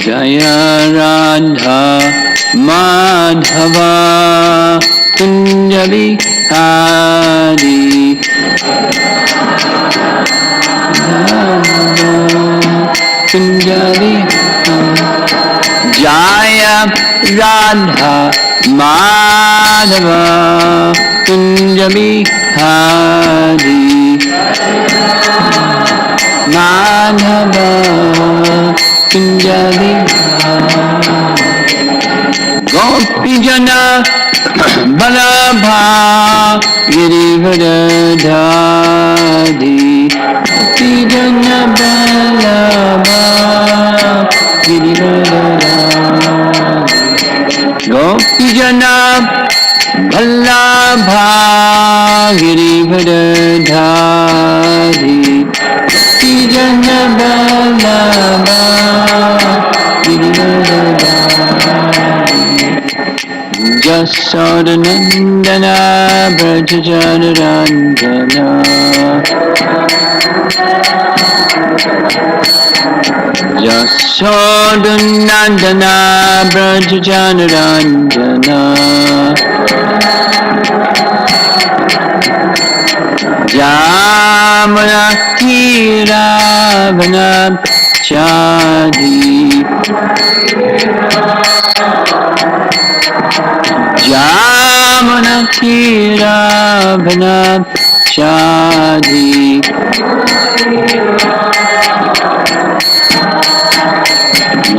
Jaya Radha Madhava Kunjabi Hari Kunjabi Jaya Radha Madhava Kunjabi Hari Madhava Kunjabi Gopijana Balabha Girivardhari Gopijana Balabha Girivardhari Gopijana Balabha Girivardhari Gopijana Balabha Girivardhari Jasodanandana Brajajanarandana Jasodanandana Brajajanarandana Jamana Kiravana Chadi Jamana Kiravana Chadi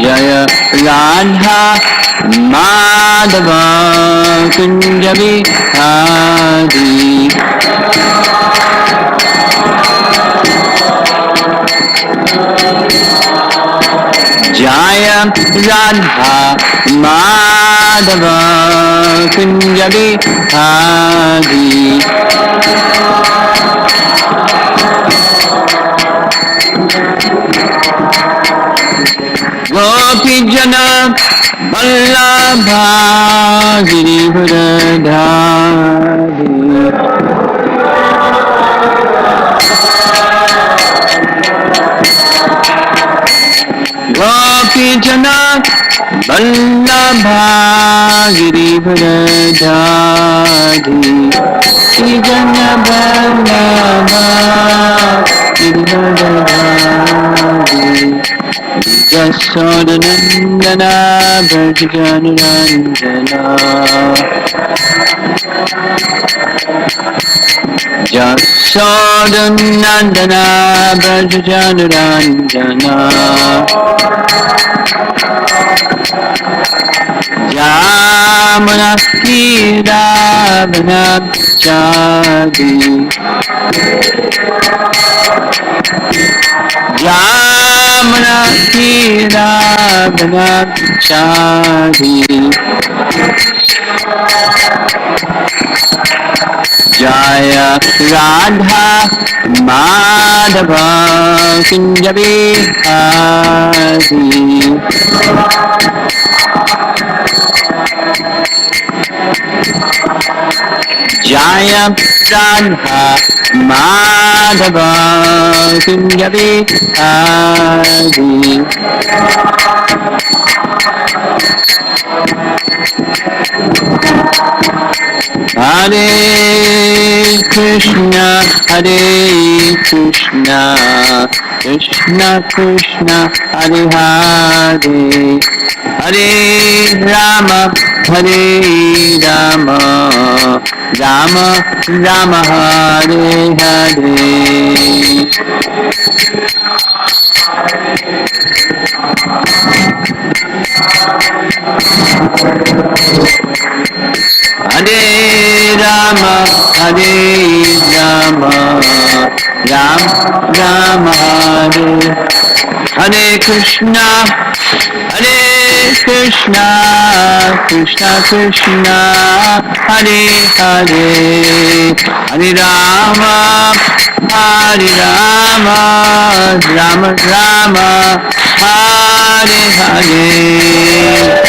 Jaya Radha Madhava Kunjabi Hari Jaya Radha Madhava Kunjabi Hari Gopijana Vallabha Girivardhari Gopijana Vallabha Girivardhari Gopijana Vallabha Girivardhari Jasodanandana Brajajanarandana Jasodanandana Brajajanarandana Jamana Kiravana Chadi Jamana Kiravana Chadi Jaya Radha Madhava Kunjabi Hari Jaya Radha Madhava Kunjabi Hari Hare Krishna Hare Krishna Krishna Krishna Hare Hare Hare Rama Hare Rama Rama Rama Hare Hare Hare Rama Hare Rama Rama Rama Hare Hare Krishna Krishna Krishna Hare Hare Hare Rama Rama Rama Hare Hare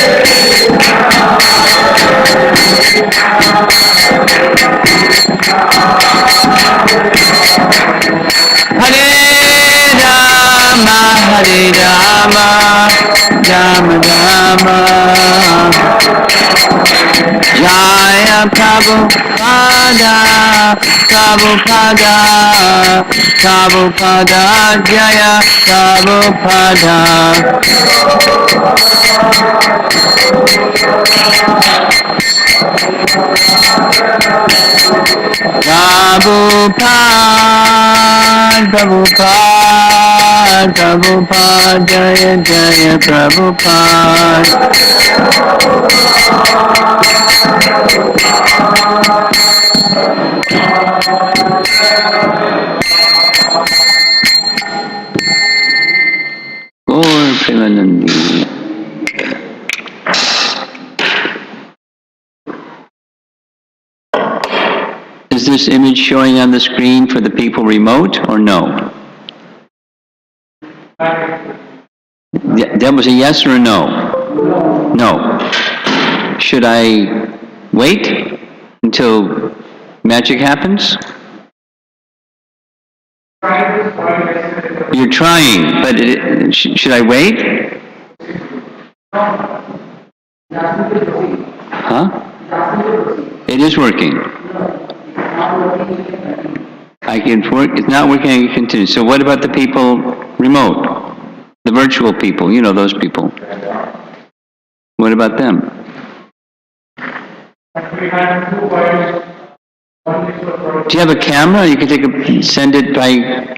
Hare Rama Rama Jaya Prabhupada, Prabhupada, Prabhupada, Jaya Prabhupada. Prabhupada, Prabhupada, Prabhupada, Jaya Jaya Prabhupada. Gaur Premanandi. Is this image showing on the screen for the people remote or no? That was a yes or a no? No. Should I wait until magic happens? You're trying, but should I wait? Huh? It is working. I can work. It's not working. I can continue. So what about the people remote? The virtual people. You know those people. What about them? Do you have a camera? You can send it by.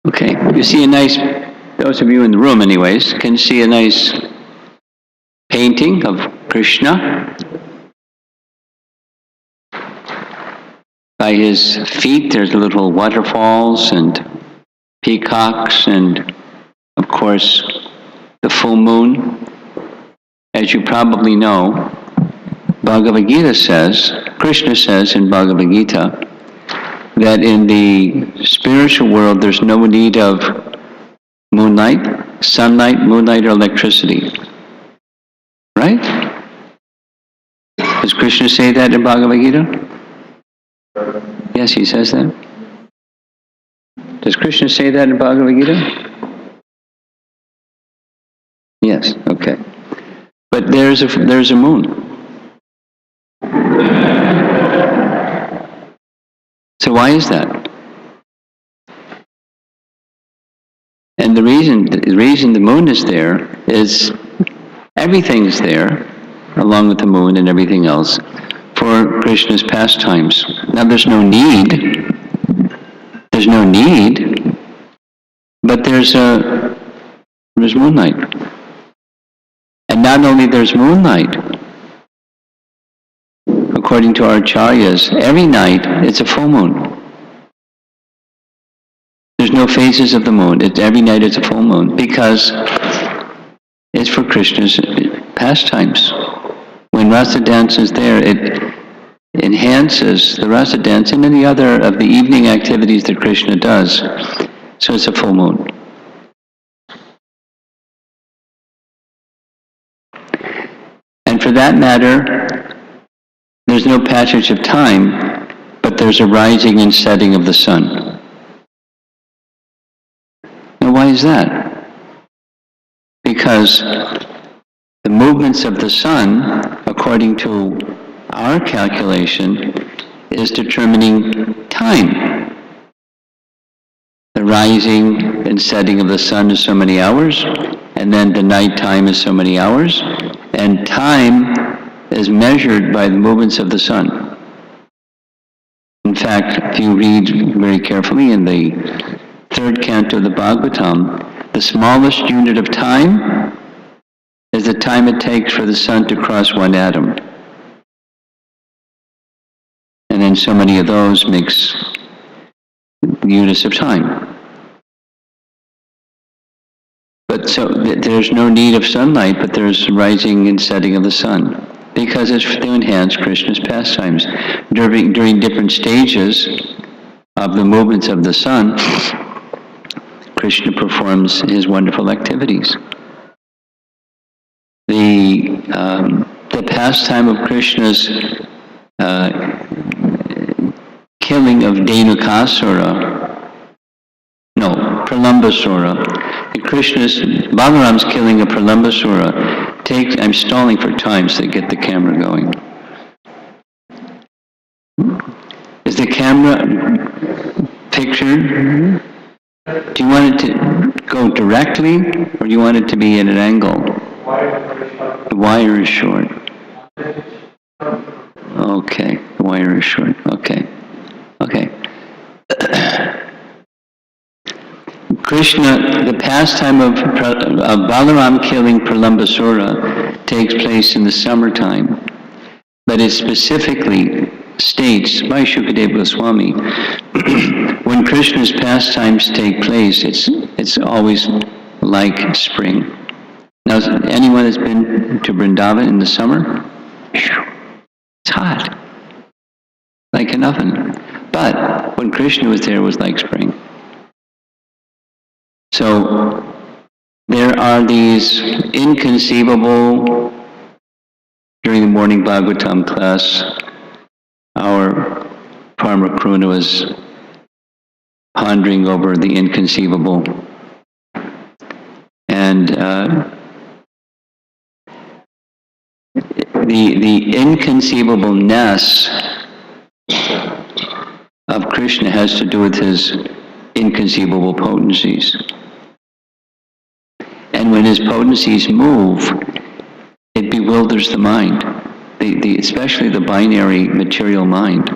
Okay, you see a nice, those of you in the room anyways, can see a nice painting of Krishna. By his feet there's little waterfalls and peacocks and, of course, the full moon. As you probably know, Bhagavad Gita says, Krishna says in Bhagavad Gita, that in the spiritual world there's no need of moonlight, sunlight, moonlight, or electricity. Right? Does Krishna say that in Bhagavad Gita? Yes, he says that. Does Krishna say that in Bhagavad Gita? Yes, okay. But there's a moon. So why is that? And the reason the moon is there is everything's there, along with the moon and everything else, for Krishna's pastimes. Now there's no need, but there's moonlight. And not only there's moonlight, according to our acharyas, every night it's a full moon. There's no phases of the moon. Every night it's a full moon because it's for Krishna's pastimes. When rasa dance is there, it enhances the rasa dance and any other of the evening activities that Krishna does. So it's a full moon. for that matter, there's no passage of time, but there's a rising and setting of the sun. Now why is that? Because the movements of the sun, according to our calculation, is determining time. The rising and setting of the sun is so many hours, and then the night time is so many hours, and time is measured by the movements of the sun. In fact, if you read very carefully in the third canto of the Bhagavatam, the smallest unit of time is the time it takes for the sun to cross one atom. And then so many of those makes units of time. But so there's no need of sunlight, but there's rising and setting of the sun, because it's to enhance Krishna's pastimes. During different stages of the movements of the sun, Krishna performs his wonderful activities. The pastime of Krishna's killing of Pralambasura. Balaram's killing of Pralambasura takes, I'm stalling for time so to get the camera going. Is the camera pictured? Do you want it to go directly, or do you want it to be at an angle? The wire is short. Okay, the wire is short. Okay. Krishna, the pastime of Balaram killing Pralambasura takes place in the summertime, but it specifically states by Shukadeva Goswami, when Krishna's pastimes take place, it's always like spring. Now, anyone that's been to Vrindavan in the summer? It's hot, like an oven. But when Krishna was there, it was like spring. So there are these inconceivable, during the morning Bhagavatam class, our Parma Kruna was pondering over the inconceivable. And the inconceivableness of Krishna has to do with his inconceivable potencies. And when his potencies move, it bewilders the mind, especially the binary material mind.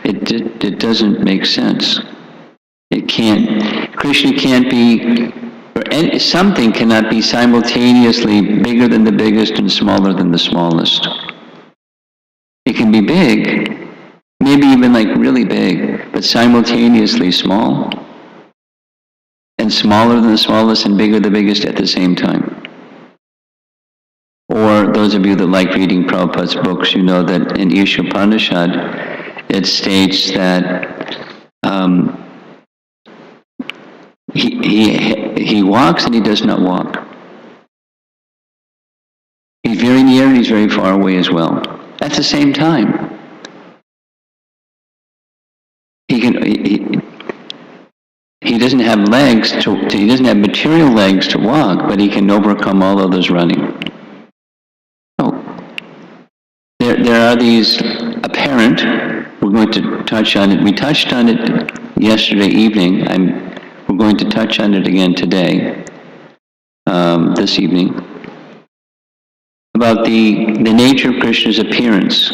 It doesn't make sense. It can't. Krishna can't be, or something cannot be simultaneously bigger than the biggest and smaller than the smallest. It can be big, maybe even like really big, but simultaneously small. And smaller than the smallest and bigger than the biggest at the same time. Or those of you that like reading Prabhupada's books, you know that in Isha Upanishad, it states that he walks and he does not walk. He's very near and he's very far away as well. At the same time. He doesn't have legs he doesn't have material legs to walk, but he can overcome all others running. Oh. There are these apparent, we're going to touch on it. We touched on it yesterday evening. We're going to touch on it again today, this evening, about the nature of Krishna's appearance.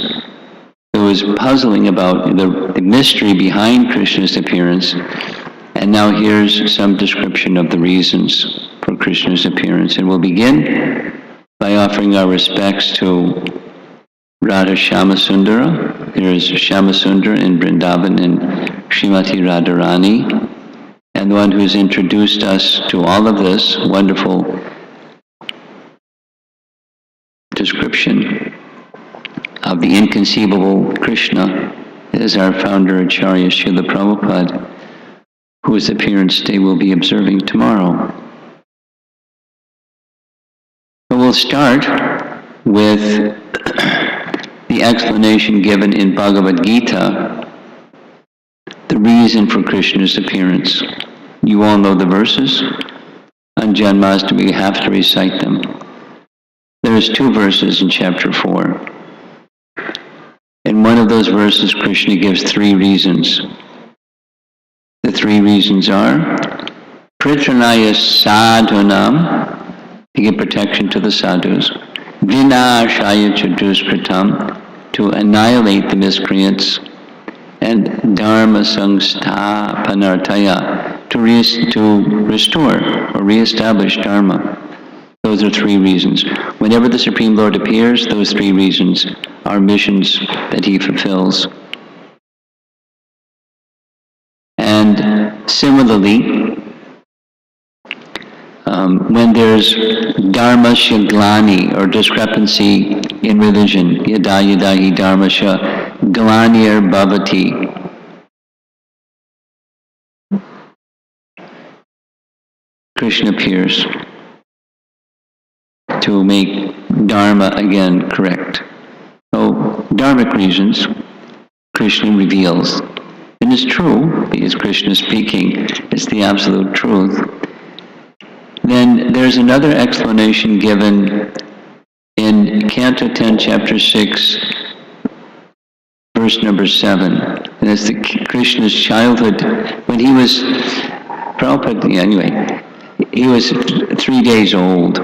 There was puzzling about the mystery behind Krishna's appearance. And now here's some description of the reasons for Krishna's appearance. And we'll begin by offering our respects to Radha Shyamasundara. There's Shyamasundara in Vrindavan and Srimati Radharani. And the one who's introduced us to all of this wonderful description of the inconceivable Krishna is our founder, Acharya Srila Prabhupada, whose appearance day we'll be observing tomorrow. So we'll start with the explanation given in Bhagavad Gita, the reason for Krishna's appearance. You all know the verses. On Janmastami, we have to recite them. There's 2 verses in chapter 4. In one of those verses, Krishna gives 3 reasons. The 3 reasons are Pritranaya sadhunam, to give protection to the sadhus, Vinashaya chaduskritam, to annihilate the miscreants, and Dharma sangsthapanartaya, to restore or reestablish Dharma. Those are 3 reasons. Whenever the Supreme Lord appears, those 3 reasons are missions that he fulfills. And similarly, when there's dharma shaglani, or discrepancy in religion, yada yada hi dharma glanir bhavati, Krishna appears to make dharma again correct. So, dharmic reasons, Krishna reveals. And it's true, because Krishna is speaking, it's the absolute truth. Then there's another explanation given in Canto 10, Chapter 6, verse number 7. And it's Krishna's childhood, when he was, Prabhupada, anyway, he was 3 days old.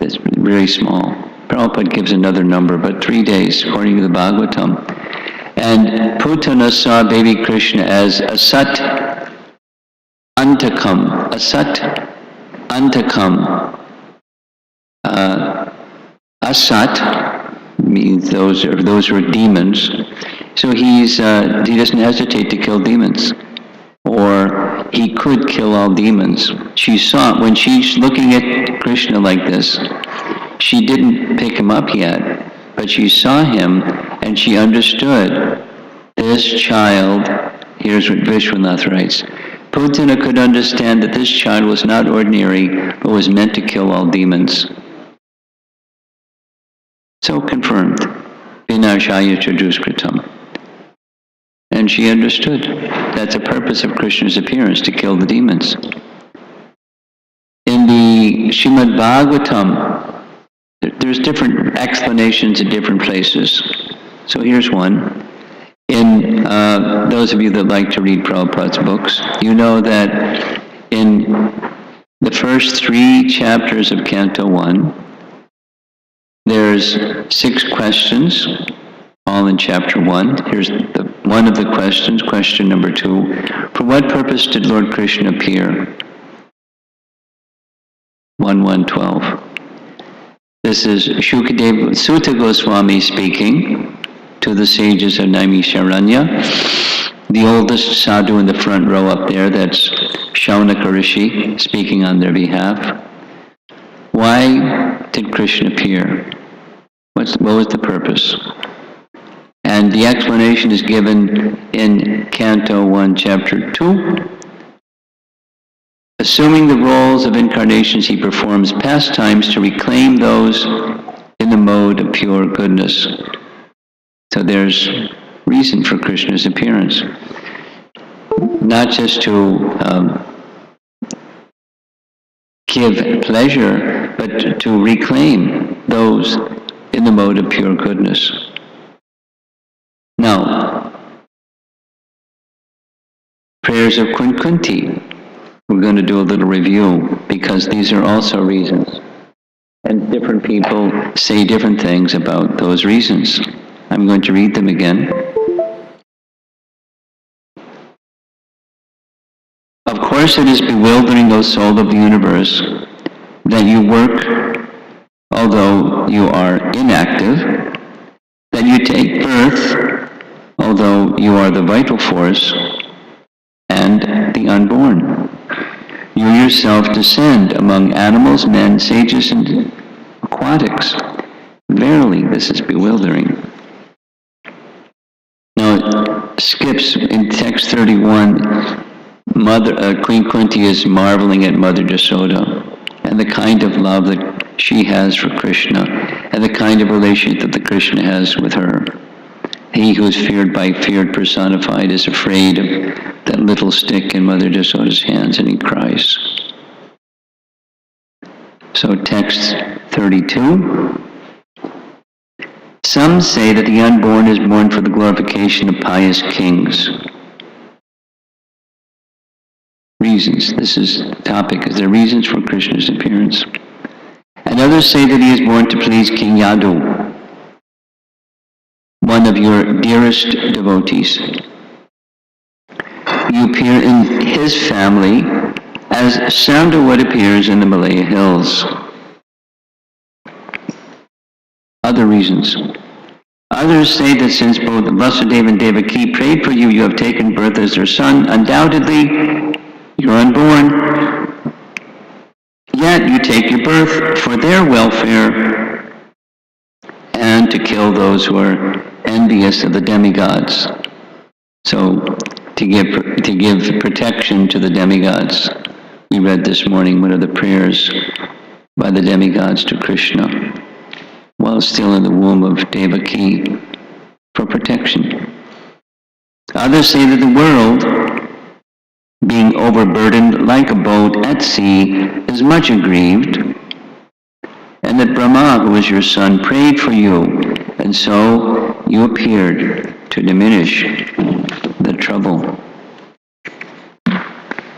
It's very small. Prabhupada gives another number, but 3 days, according to the Bhagavatam. And Putana saw baby Krishna as Asat Antakam. Asat Antakam. Asat means those are demons. So he doesn't hesitate to kill demons. Or he could kill all demons. She saw, when she's looking at Krishna like this, she didn't pick him up yet, but she saw him and she understood this child. Here's what Vishwanath writes. Putana could understand that this child was not ordinary, but was meant to kill all demons. So confirmed. Vinashaya chaduskritam. And she understood. That's the purpose of Krishna's appearance, to kill the demons. In the Srimad Bhagavatam, there's different explanations in different places. So here's one. In those of you that like to read Prabhupada's books, you know that in the first 3 chapters of Canto 1, there's 6 questions, all in chapter 1. Here's one of the questions, question number 2. For what purpose did Lord Krishna appear? 1:1:12. This is Shukadeva Sutta Goswami speaking to the sages of Naimisharanya. The oldest sadhu in the front row up there, that's Shaunaka Rishi, speaking on their behalf. Why did Krishna appear? What was the purpose? And the explanation is given in Canto 1, Chapter 2. Assuming the roles of incarnations, he performs pastimes to reclaim those in the mode of pure goodness. So there's reason for Krishna's appearance. Not just to give pleasure, but to reclaim those in the mode of pure goodness. Now, prayers of quincunti. We're going to do a little review, because these are also reasons. And different people say different things about those reasons. I'm going to read them again. Of course, it is bewildering, O soul of the universe, that you work although you are inactive, that you take birth although you are the vital force and the unborn. You yourself descend among animals, men, sages, and aquatics. Verily, this is bewildering. Now, it skips in text 31, Queen Kunti is marveling at Mother Jasoda and the kind of love that she has for Krishna, and the kind of relationship that Krishna has with her. He who is feared by fear personified is afraid of that little stick in Mother Yasoda's hands, and he cries. So text 32. Some say that the unborn is born for the glorification of pious kings. Reasons. This is topic. Is there reasons for Krishna's appearance? And others say that he is born to please King Yadu, one of your dearest devotees. You appear in his family as Sundarba appears in the Malaya hills. Other reasons. Others say that since both Vasudeva and Devaki prayed for you, you have taken birth as their son. Undoubtedly, you're unborn. Yet you take your birth for their welfare and to kill those who are envious of the demigods. So, to give protection to the demigods. We read this morning one of the prayers by the demigods to Krishna while still in the womb of Devaki for protection. Others say that the world, being overburdened like a boat at sea, is much aggrieved, and that Brahma, who is your son, prayed for you, and so you appeared to diminish the trouble.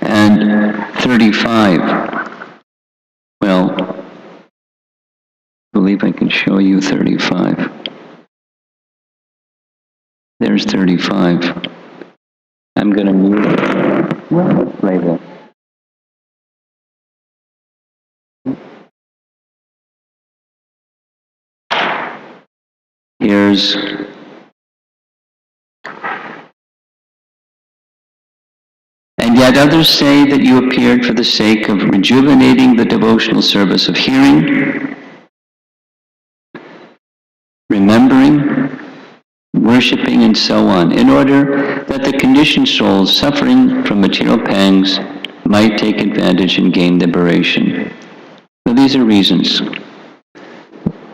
And 35. Well, I believe I can show you 35. There's 35. I'm going to move it. Let's play that. Here's and yet others say that you appeared for the sake of rejuvenating the devotional service of hearing, remembering, worshipping, and so on, in order that the conditioned souls suffering from material pangs might take advantage and gain liberation. So these are reasons.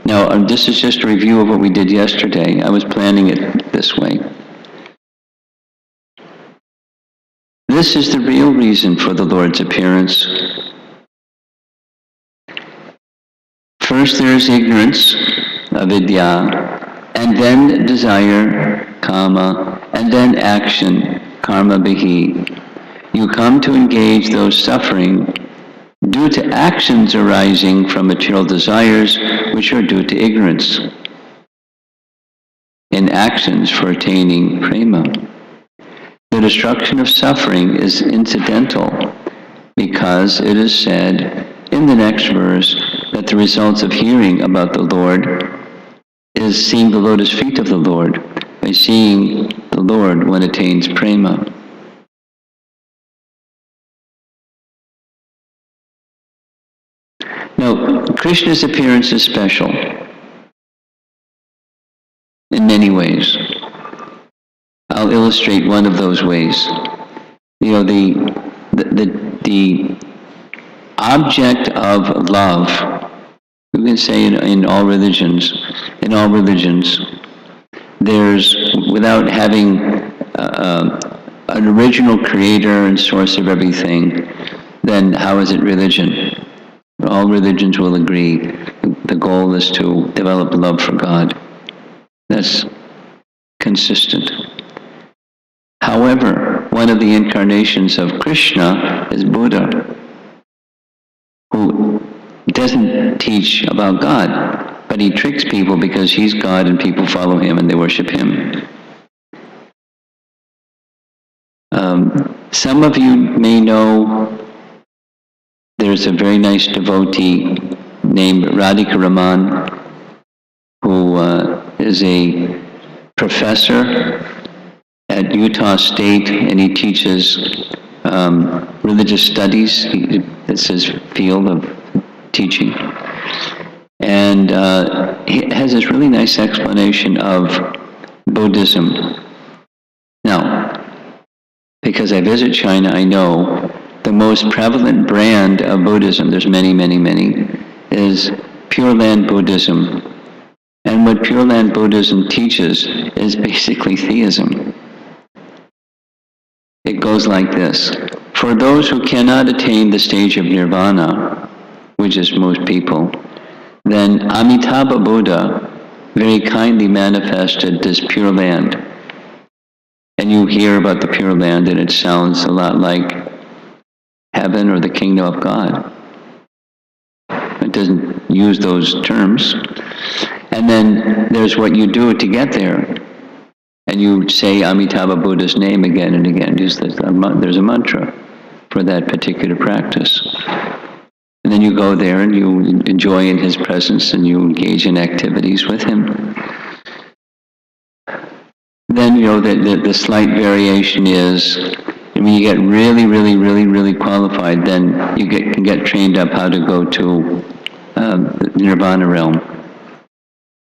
Now, this is just a review of what we did yesterday. I was planning it this way. This is the real reason for the Lord's appearance. First there is ignorance, avidya, and then desire, kama, and then action, karma bihi. You come to engage those suffering due to actions arising from material desires, which are due to ignorance, in actions for attaining prema. The destruction of suffering is incidental because it is said in the next verse that the results of hearing about the Lord is seeing the lotus feet of the Lord. By seeing the Lord, one attains prema. Now, Krishna's appearance is special in many ways. I'll illustrate one of those ways. You know, the object of love, we can say in all religions, there's, without having an original creator and source of everything, then how is it religion? All religions will agree the goal is to develop love for God. That's consistent. However, one of the incarnations of Krishna is Buddha, who doesn't teach about God, but he tricks people because he's God and people follow him and they worship him. Some of you may know there's a very nice devotee named Radhika Raman, who is a professor at Utah State, and he teaches religious studies. It's his field of teaching. And he has this really nice explanation of Buddhism. Now, because I visit China, I know the most prevalent brand of Buddhism, there's many, is Pure Land Buddhism. And what Pure Land Buddhism teaches is basically theism. It goes like this. For those who cannot attain the stage of nirvana, which is most people, then Amitabha Buddha very kindly manifested this Pure Land. And you hear about the Pure Land and it sounds a lot like heaven or the kingdom of God. It doesn't use those terms. And then there's what you do to get there. And you say Amitabha Buddha's name again and again. There's a mantra for that particular practice. And then you go there and you enjoy in his presence and you engage in activities with him. Then, the slight variation is, when you get really, really, really, really qualified, then you can get trained up how to go to the nirvana realm.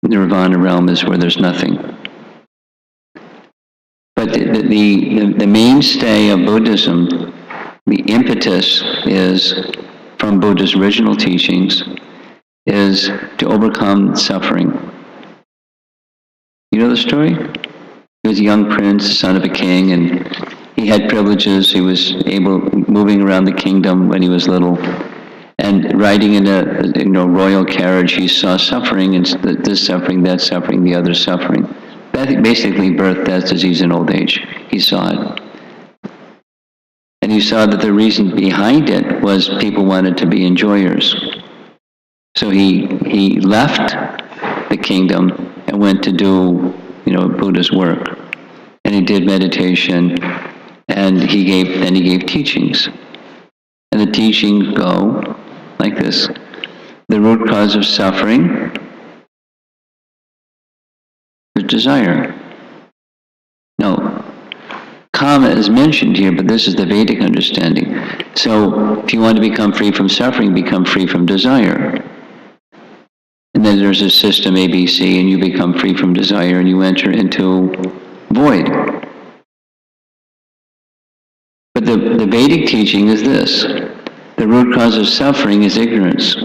The nirvana realm is where there's nothing. But the mainstay of Buddhism, the impetus is, from Buddha's original teachings, is to overcome suffering. You know the story? He was a young prince, son of a king, and he had privileges. He was moving around the kingdom when he was little. And riding in a royal carriage, he saw suffering, and this suffering, that suffering, the other suffering. Basically birth, death, disease, and old age. He saw it. And he saw that the reason behind it was people wanted to be enjoyers. So he left the kingdom and went to do, Buddha's work. And he did meditation, and he gave teachings. And the teachings go like this. The root cause of suffering is desire. No, kama is mentioned here, but this is the Vedic understanding. So if you want to become free from suffering, become free from desire. And then there's a system ABC, and you become free from desire, and you enter into void. But the Vedic teaching is this. The root cause of suffering is ignorance.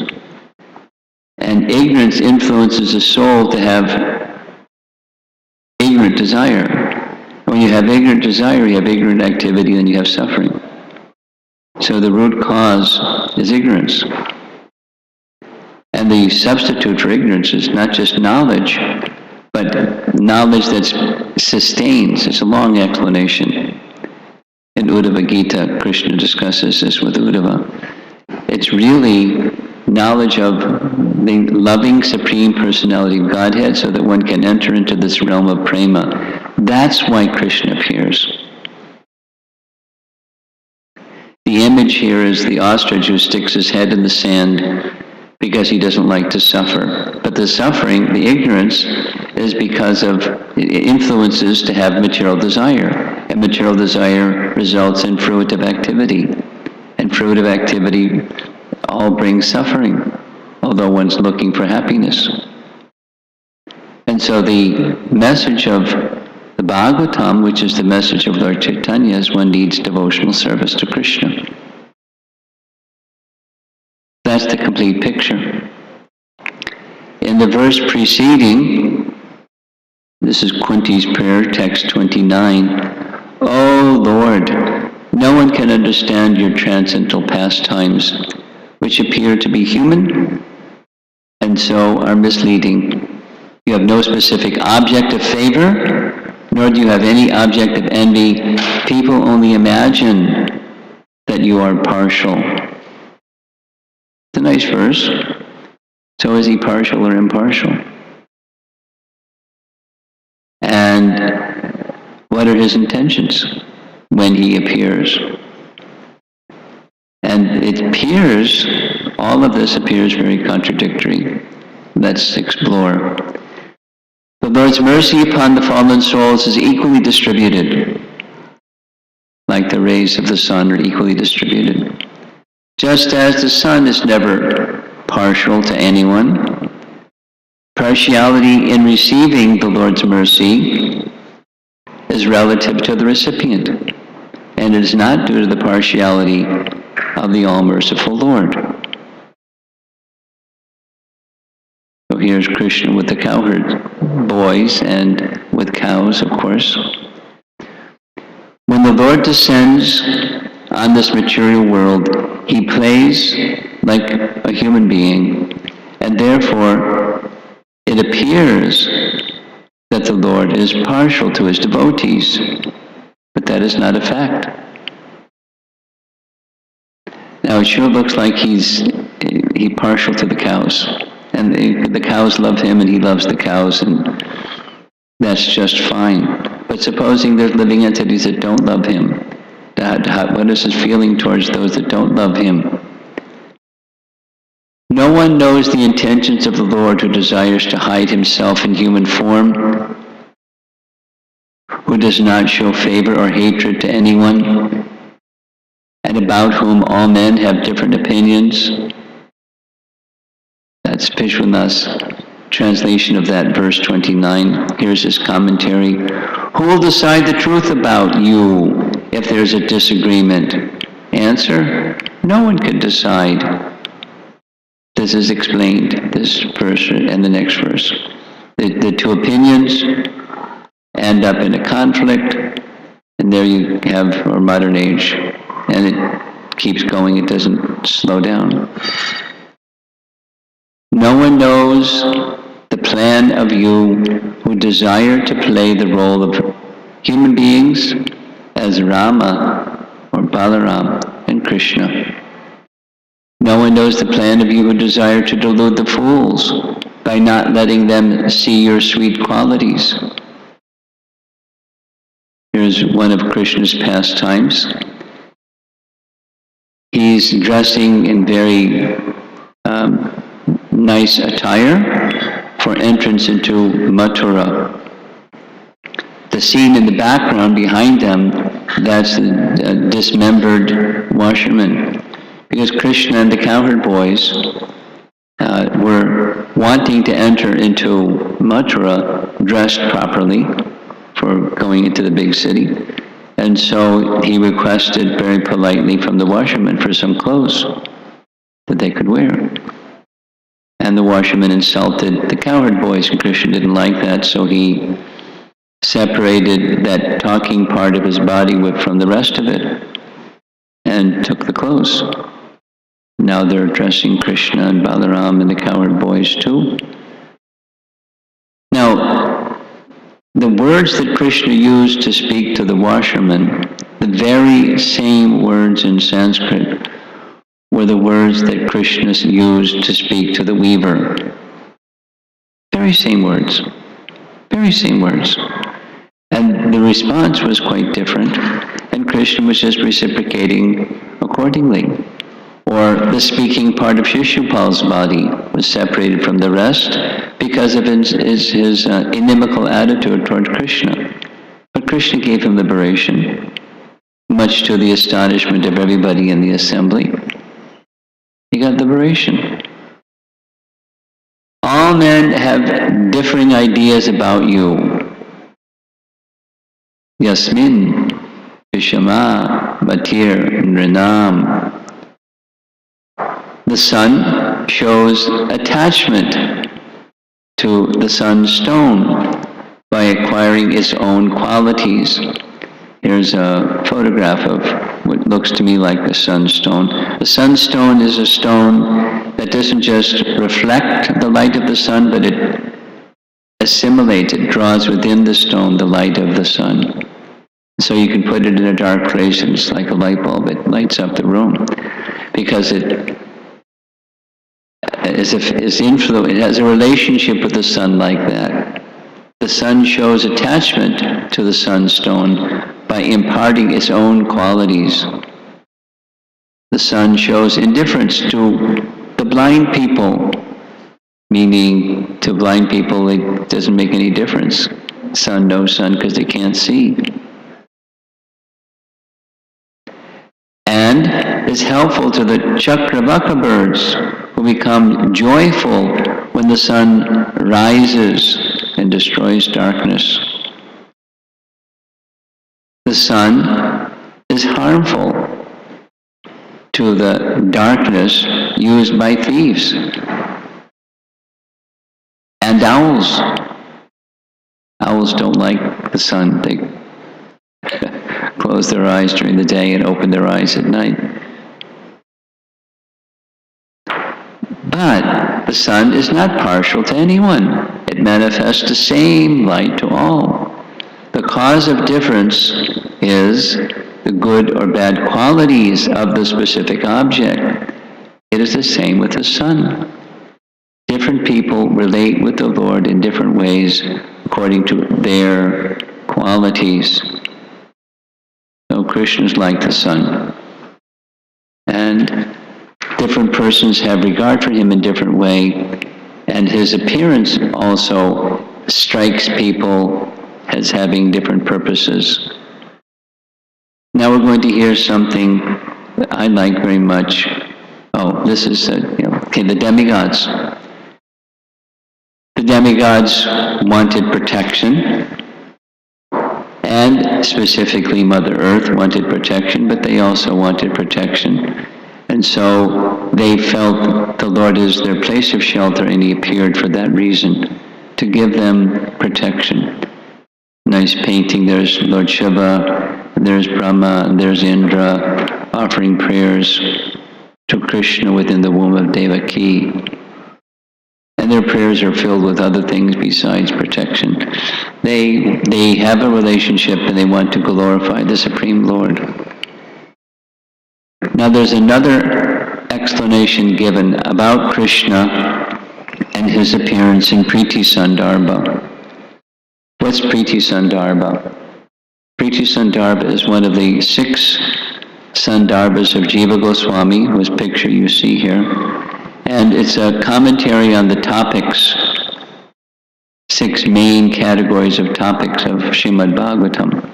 And ignorance influences the soul to have ignorant desire. When you have ignorant desire, you have ignorant activity, and you have suffering. So the root cause is ignorance. And the substitute for ignorance is not just knowledge, but knowledge that sustains. It's a long explanation. In Uddhava Gita, Krishna discusses this with Uddhava. It's really knowledge of the loving Supreme Personality of Godhead so that one can enter into this realm of prema. That's why Krishna appears. The image here is the ostrich who sticks his head in the sand because he doesn't like to suffer. But the suffering, the ignorance, is because of influences to have material desire. And material desire results in fruitive activity. And fruitive activity all brings suffering, although one's looking for happiness. And so the message of the Bhagavatam, which is the message of Lord Chaitanya, is one needs devotional service to Krishna. That's the complete picture. In the verse preceding, this is Quintes Prayer, text 29. O Lord, no one can understand your transcendental pastimes, which appear to be human, and so are misleading. You have no specific object of favor, nor do you have any object of envy. People only imagine that you are partial. It's a nice verse. So is he partial or impartial? And what are his intentions when he appears? And it appears, all of this appears very contradictory. Let's explore. The Lord's mercy upon the fallen souls is equally distributed, like the rays of the sun are equally distributed. Just as the sun is never partial to anyone, partiality in receiving the Lord's mercy is relative to the recipient, and it is not due to the partiality of the all-merciful Lord. So here's Krishna with the cowherd boys and with cows, of course. When the Lord descends on this material world, he plays like a human being, and therefore it appears that the Lord is partial to his devotees, but that is not a fact. Now it sure looks like he's partial to the cows, and the cows love him and he loves the cows, and that's just fine. But supposing there's living entities that don't love him, what is his feeling towards those that don't love him? No one knows the intentions of the Lord who desires to hide himself in human form, who does not show favor or hatred to anyone, and about whom all men have different opinions. That's Vishwanath's translation of that verse 29. Here's his commentary. Who will decide the truth about you if there's a disagreement? Answer, no one can decide. This is explained, this verse and the next verse. The two opinions end up in a conflict, and there you have our modern age, and it keeps going, it doesn't slow down. No one knows the plan of you who desire to play the role of human beings as Rama or Balaram and Krishna. No one knows the plan of you who desire to delude the fools by not letting them see your sweet qualities. Here's one of Krishna's pastimes. He's dressing in very nice attire for entrance into Mathura. The scene in the background behind them, that's the dismembered washerman. Because Krishna and the cowherd boys were wanting to enter into Mathura dressed properly for going into the big city. And so he requested very politely from the washerman for some clothes that they could wear. And the washerman insulted the cowherd boys, and Krishna didn't like that, so he separated that talking part of his body from the rest of it and took the clothes. Now they're addressing Krishna and Balaram and the cowherd boys too. Now, the words that Krishna used to speak to the washerman, the very same words in Sanskrit, were the words that Krishna used to speak to the weaver. Very same words. Very same words. And the response was quite different, and Krishna was just reciprocating accordingly. Or the speaking part of Shishupal's body was separated from the rest because of his inimical attitude toward Krishna. But Krishna gave him liberation, much to the astonishment of everybody in the assembly. He got liberation. All men have differing ideas about you. Yasmin, Vishama, Bhatir, Nrinam. The sun shows attachment to the sunstone by acquiring its own qualities. Here's a photograph of what looks to me like the sunstone. The sunstone is a stone that doesn't just reflect the light of the sun, but it assimilates, it draws within the stone the light of the sun. So you can put it in a dark place and it's like a light bulb. It lights up the room because it has a relationship with the sun like that. The sun shows attachment to the sunstone by imparting its own qualities. The sun shows indifference to the blind people, meaning to blind people it doesn't make any difference. Sun, no sun, because they can't see. And is helpful to the Chakravaka birds, who become joyful when the sun rises and destroys darkness. The sun is harmful to the darkness used by thieves. owls. Owls don't like the sun. They close their eyes during the day and open their eyes at night. But the sun is not partial to anyone. It manifests the same light to all. The cause of difference is the good or bad qualities of the specific object. It is the same with the sun. Different people relate with the Lord in different ways according to their qualities. So Krishna is like the sun. And different persons have regard for him in different way, and his appearance also strikes people as having different purposes. Now we're going to hear something that I like very much. Oh, this is, the demigods. The demigods wanted protection, and specifically Mother Earth wanted protection, but they also wanted protection. And so they felt the Lord is their place of shelter, and he appeared for that reason, to give them protection. Nice painting, there's Lord Shiva, there's Brahma, and there's Indra, offering prayers to Krishna within the womb of Devaki. And their prayers are filled with other things besides protection. They have a relationship and they want to glorify the Supreme Lord. Now there's another explanation given about Krishna and his appearance in Priti Sundarba. What's Priti Sundarba? Priti Sundarba is one of the 6 Sundarbas of Jiva Goswami, whose picture you see here. And it's a commentary on the topics, 6 main categories of topics of Srimad Bhagavatam.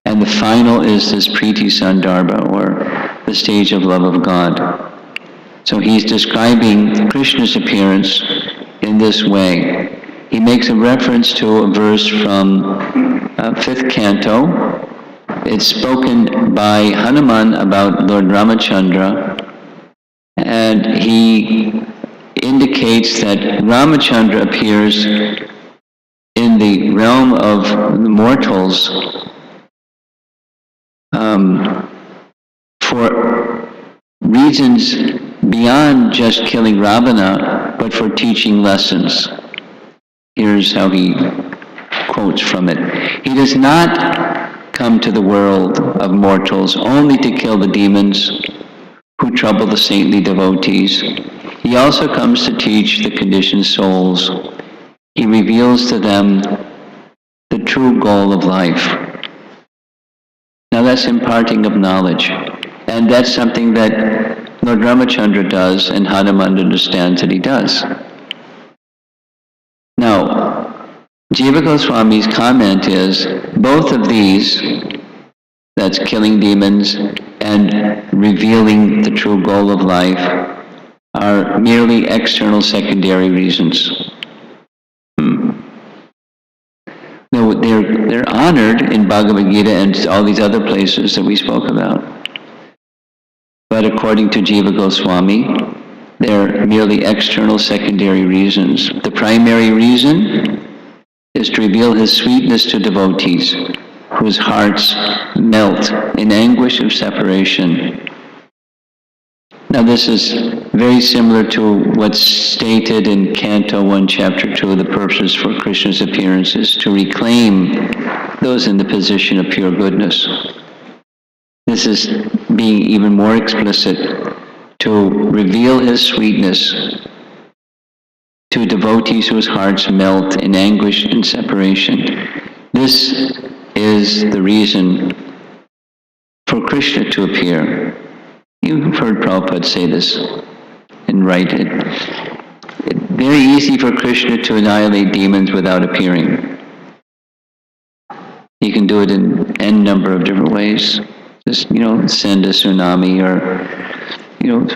And the final is this Priti Sundarba, or the stage of love of God. So he's describing Krishna's appearance in this way. He makes a reference to a verse from 5th canto. It's spoken by Hanuman about Lord Ramachandra, and he indicates that Ramachandra appears in the realm of the mortals for reasons beyond just killing Ravana, but for teaching lessons. Here's how he quotes from it. He does not come to the world of mortals only to kill the demons who trouble the saintly devotees. He also comes to teach the conditioned souls. He reveals to them the true goal of life. Now that's imparting of knowledge. And that's something that Lord Ramachandra does, and Hanuman understands that he does. Now, Jiva Goswami's comment is, both of these, that's killing demons and revealing the true goal of life, are merely external secondary reasons. No, they're honored in Bhagavad Gita and all these other places that we spoke about. But according to Jiva Goswami, they're merely external secondary reasons. The primary reason is to reveal his sweetness to devotees, whose hearts melt in anguish of separation. Now this is very similar to what's stated in Canto 1, Chapter 2, the purpose for Krishna's appearances, to reclaim those in the position of pure goodness. This is being even more explicit, to reveal his sweetness to devotees whose hearts melt in anguish and separation. This is the reason for Krishna to appear. You've heard Prabhupada say this and write it. It's very easy for Krishna to annihilate demons without appearing. He can do it in n number of different ways. Just, send a tsunami, or,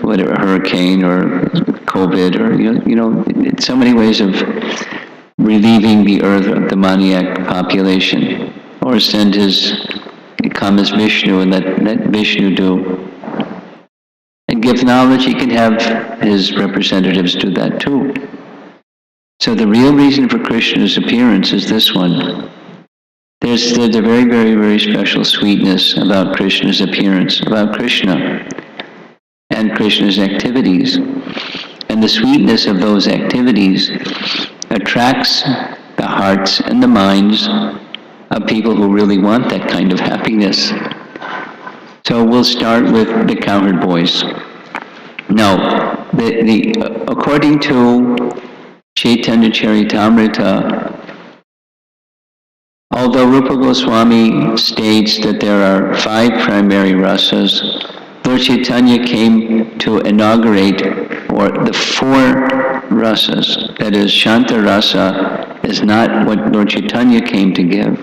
whatever, a hurricane, or COVID, or, it's so many ways of relieving the earth of the maniac population. Or send come as Vishnu and let Vishnu do. And give knowledge, he can have his representatives do that too. So the real reason for Krishna's appearance is this one. There's a very, very, very special sweetness about Krishna's appearance, about Krishna and Krishna's activities. And the sweetness of those activities attracts the hearts and the minds of people who really want that kind of happiness. So we'll start with the cowherd boys. Now, according to Chaitanya Charitamrita, although Rupa Goswami states that there are 5 primary rasas, Lord Chaitanya came to inaugurate the 4 rasas. That is, Shanta rasa is not what Lord Chaitanya came to give.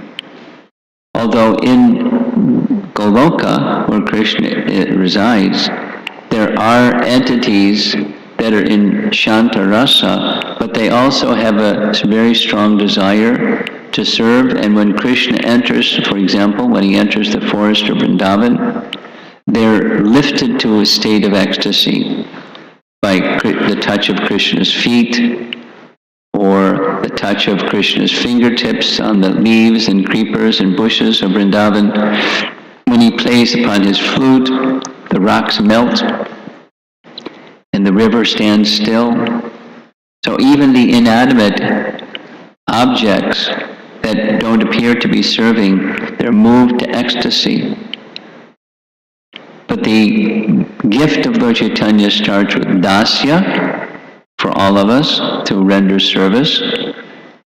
Although in Goloka, where Krishna resides, there are entities that are in Shanta rasa, but they also have a very strong desire to serve. And when Krishna enters, for example, when he enters the forest of Vrindavan, they're lifted to a state of ecstasy by the touch of Krishna's feet, or the touch of Krishna's fingertips on the leaves and creepers and bushes of Vrindavan. When he plays upon his flute, the rocks melt and the river stands still. So even the inanimate objects that don't appear to be serving, they're moved to ecstasy. But the gift of Lord Chaitanya starts with dasya, for all of us to render service,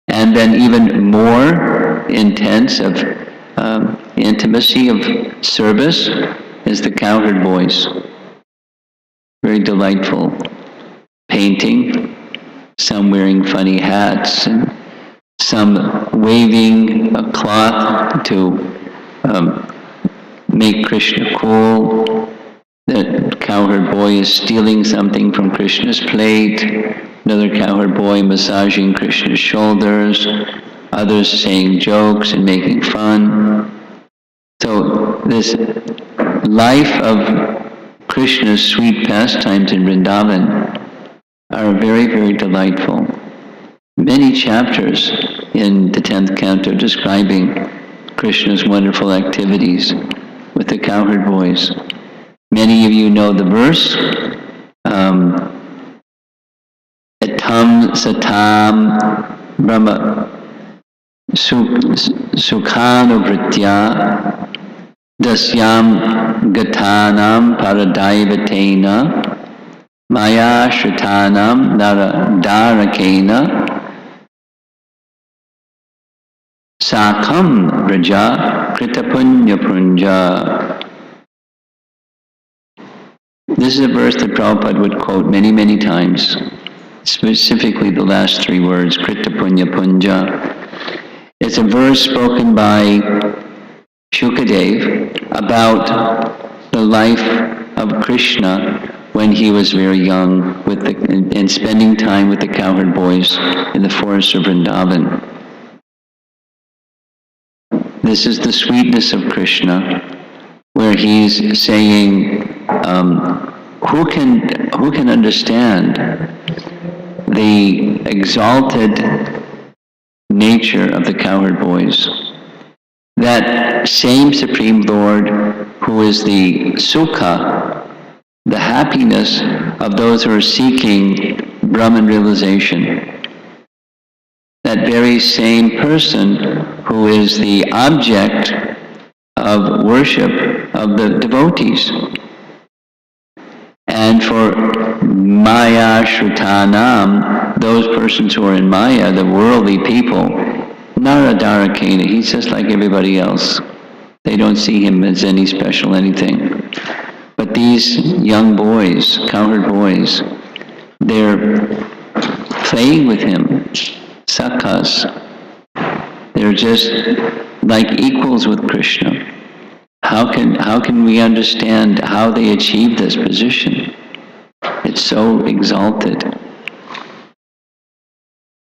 and then even more intense of intimacy of service is the cowherd boys. Very delightful painting, some wearing funny hats, and some waving a cloth to make Krishna cool. The cowherd boy is stealing something from Krishna's plate, another cowherd boy massaging Krishna's shoulders, others saying jokes and making fun. So this life of Krishna's sweet pastimes in Vrindavan are very, very delightful. Many chapters in the 10th canto describing Krishna's wonderful activities with the cowherd boys. Many of you know the verse, Etam satam brahma sukhanuvritya dasyam gatanam paradaivatena maya shritanam darakena sakam raja kritapunya punja. This is a verse that Prabhupada would quote many, many times, specifically the last 3 words, Krita Punya Punja. It's a verse spoken by Shukadev about the life of Krishna when he was very young and spending time with the cowherd boys in the forest of Vrindavan. This is the sweetness of Krishna, where he's saying, who can understand the exalted nature of the cowherd boys? That same Supreme Lord who is the sukha, the happiness of those who are seeking Brahman realization. That very same person who is the object of worship of the devotees. And for Maya Shrutanam, those persons who are in Maya, the worldly people, Naradarakena, he's just like everybody else. They don't see him as any special anything. But these young boys, cowherd boys, they're playing with him, sakhas. They're just like equals with Krishna. How can we understand how they achieve this position? It's so exalted.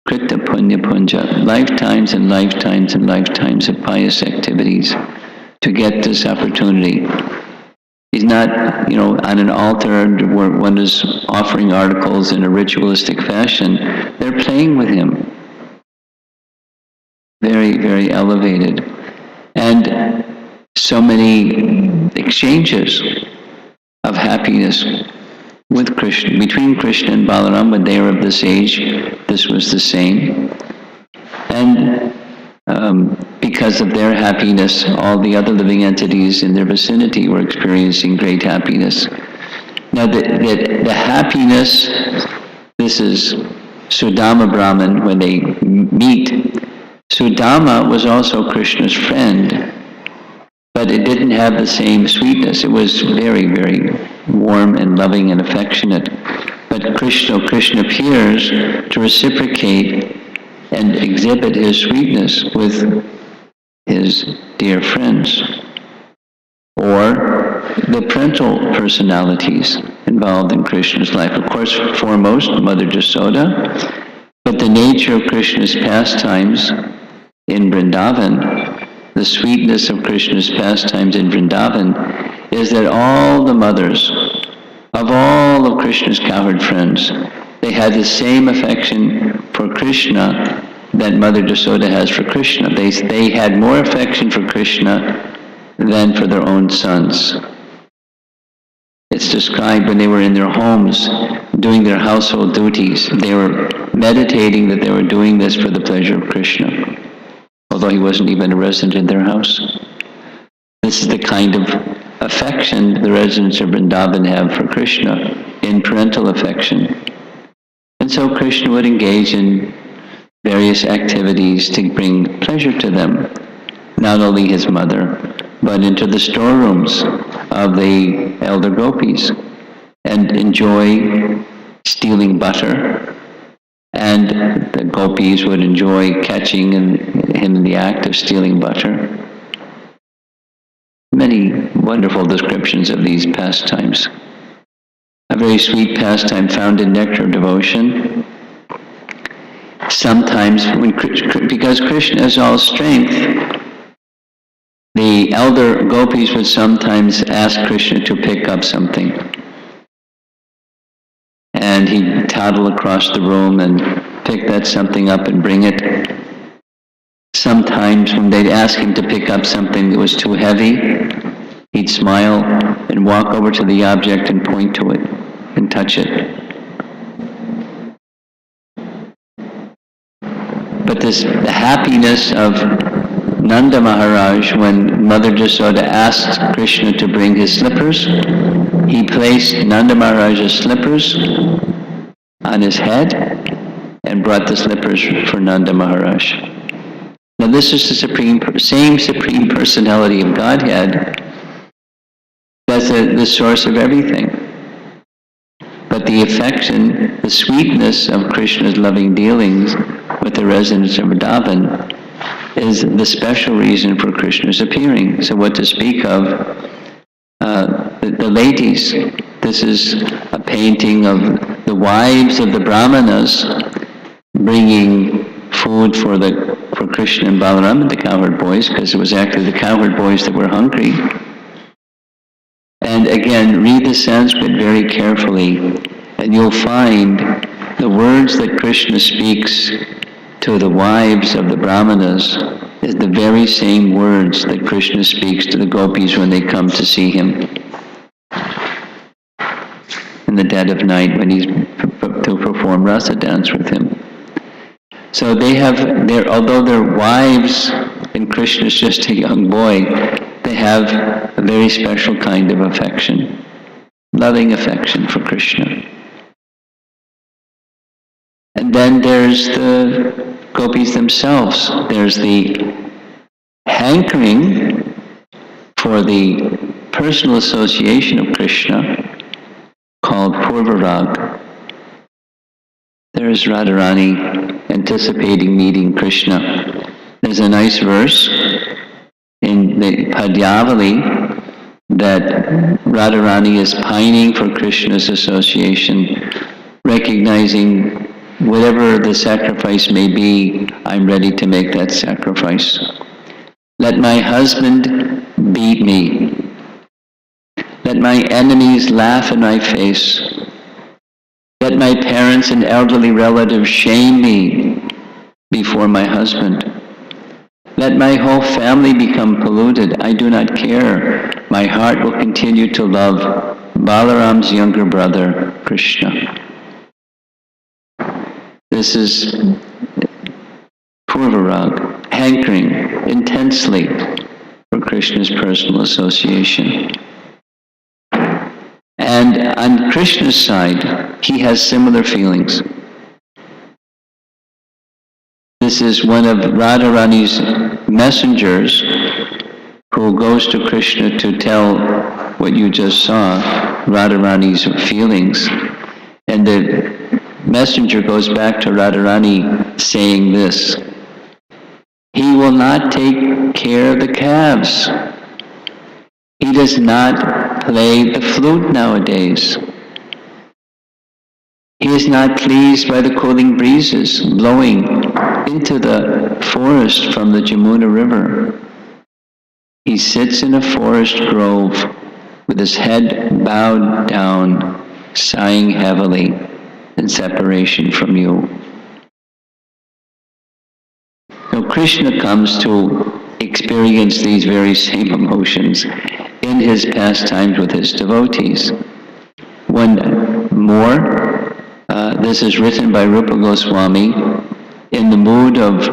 Krita Punya Punja, lifetimes and lifetimes and lifetimes of pious activities to get this opportunity. He's not, on an altar where one is offering articles in a ritualistic fashion. They're playing with him. Very, very elevated. And so many exchanges of happiness with Krishna, between Krishna and Balaram. When they were of this age, this was the same. And because of their happiness, all the other living entities in their vicinity were experiencing great happiness. Now, the happiness, this is Sudama Brahman, when they meet. Sudama was also Krishna's friend, but it didn't have the same sweetness. It was very, very warm and loving and affectionate. But Krishna appears to reciprocate and exhibit his sweetness with his dear friends, or the parental personalities involved in Krishna's life. Of course, foremost, Mother Jasoda, but the nature of Krishna's pastimes in Vrindavan, the sweetness of Krishna's pastimes in Vrindavan, is that all the mothers of all of Krishna's cowherd friends, they had the same affection for Krishna that Mother Jasoda has for Krishna. They had more affection for Krishna than for their own sons. It's described when they were in their homes doing their household duties. They were meditating that they were doing this for the pleasure of Krishna, although he wasn't even a resident in their house. This is the kind of affection the residents of Vrindavan have for Krishna, in parental affection. And so Krishna would engage in various activities to bring pleasure to them, not only his mother, but into the storerooms of the elder gopis, and enjoy stealing butter, and the gopis would enjoy catching him in the act of stealing butter. Many wonderful descriptions of these pastimes. A very sweet pastime found in Nectar of Devotion. Sometimes, because Krishna is all strength, the elder gopis would sometimes ask Krishna to pick up something. And he'd toddle across the room and pick that something up and bring it. Sometimes when they'd ask him to pick up something that was too heavy, he'd smile and walk over to the object and point to it and touch it. But the happiness of Nanda Maharaj, when Mother Jasoda asked Krishna to bring his slippers, he placed Nanda Maharaj's slippers on his head and brought the slippers for Nanda Maharaj. Now this is the same Supreme Personality of Godhead. That's the source of everything. But the affection, the sweetness of Krishna's loving dealings with the residents of Vrindavan is the special reason for Krishna's appearing. So what to speak of the ladies. This is a painting of the wives of the Brahmanas bringing food for Krishna and Balaram and the cowherd boys, because it was actually the cowherd boys that were hungry. And again, read the Sanskrit very carefully, and you'll find the words that Krishna speaks to the wives of the Brahmanas is the very same words that Krishna speaks to the gopis when they come to see him in the dead of night when he's to perform rasa dance with him. So they have although they're wives and Krishna's just a young boy, they have a very special kind of affection, loving affection for Krishna. And then there's the gopis themselves. There's the hankering for the personal association of Krishna called Purvarag. There's Radharani anticipating meeting Krishna. There's a nice verse in the Padyavali that Radharani is pining for Krishna's association, recognizing whatever the sacrifice may be, I'm ready to make that sacrifice. Let my husband beat me. Let my enemies laugh in my face. Let my parents and elderly relatives shame me before my husband. Let my whole family become polluted. I do not care. My heart will continue to love Balaram's younger brother, Krishna. This is Purvarag, hankering intensely for Krishna's personal association. And on Krishna's side, he has similar feelings. This is one of Radharani's messengers who goes to Krishna to tell what you just saw, Radharani's feelings. And the messenger goes back to Radharani saying this: he will not take care of the calves. He does not play the flute nowadays. He is not pleased by the cooling breezes blowing into the forest from the Jamuna River. He sits in a forest grove with his head bowed down, sighing heavily in separation from you. So Krishna comes to experience these very same emotions in his pastimes with his devotees. One more, this is written by Rupa Goswami in the mood of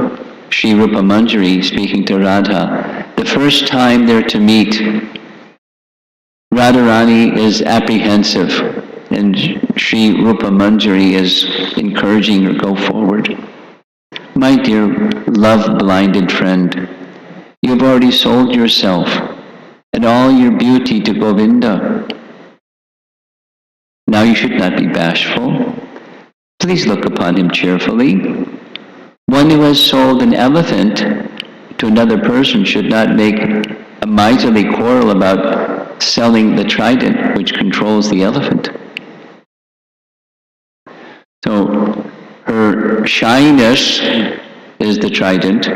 Sri Rupa Manjari speaking to Radha. The first time they're to meet, Radharani is apprehensive and Sri Rupa Manjari is encouraging her, go forward. My dear love-blinded friend, you've already sold yourself and all your beauty to Govinda. Now you should not be bashful. Please look upon him cheerfully. One who has sold an elephant to another person should not make a miserly quarrel about selling the trident which controls the elephant. So her shyness is the trident,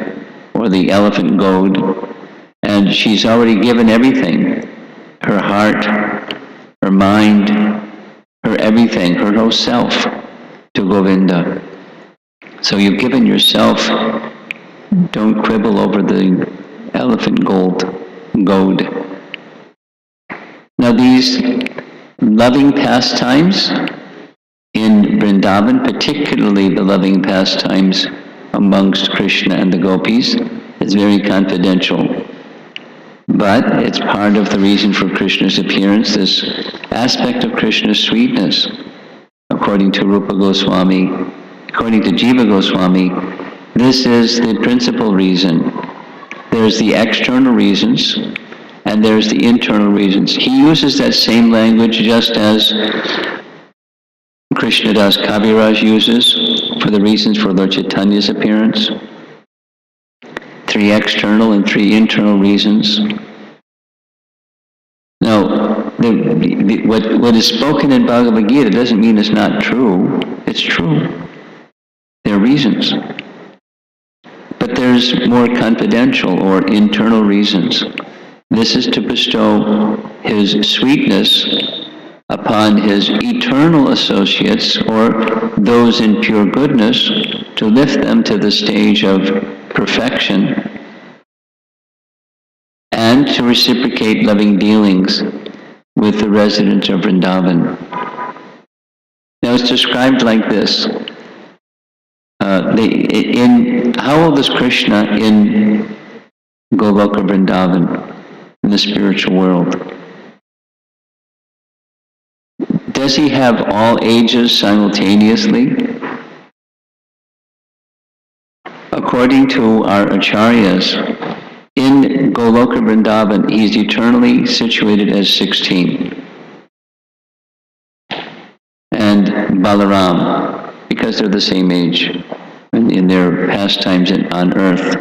or the elephant goad, and she's already given everything. Her heart, her mind, her everything, her whole self to Govinda. So you've given yourself, don't quibble over the elephant goad. Now these loving pastimes in Vrindavan, particularly the loving pastimes amongst Krishna and the gopis, is very confidential. But it's part of the reason for Krishna's appearance, this aspect of Krishna's sweetness. According to Rupa Goswami, according to Jiva Goswami, this is the principal reason. There's the external reasons, and there's the internal reasons. He uses that same language just as Krishnadas Kaviraj uses for the reasons for Lord Chaitanya's appearance. 3 external and 3 internal reasons. Now, what is spoken in Bhagavad Gita doesn't mean it's not true. It's true. There are reasons. But there's more confidential or internal reasons. This is to bestow his sweetness upon his eternal associates, or those in pure goodness, to lift them to the stage of perfection, and to reciprocate loving dealings with the residents of Vrindavan. Now it's described like this. How old is Krishna in Goloka Vrindavan, in the spiritual world? Does he have all ages simultaneously? According to our acharyas, in Goloka Vrindavan, he is eternally situated as 16. And Balaram, because they're the same age in their pastimes on earth.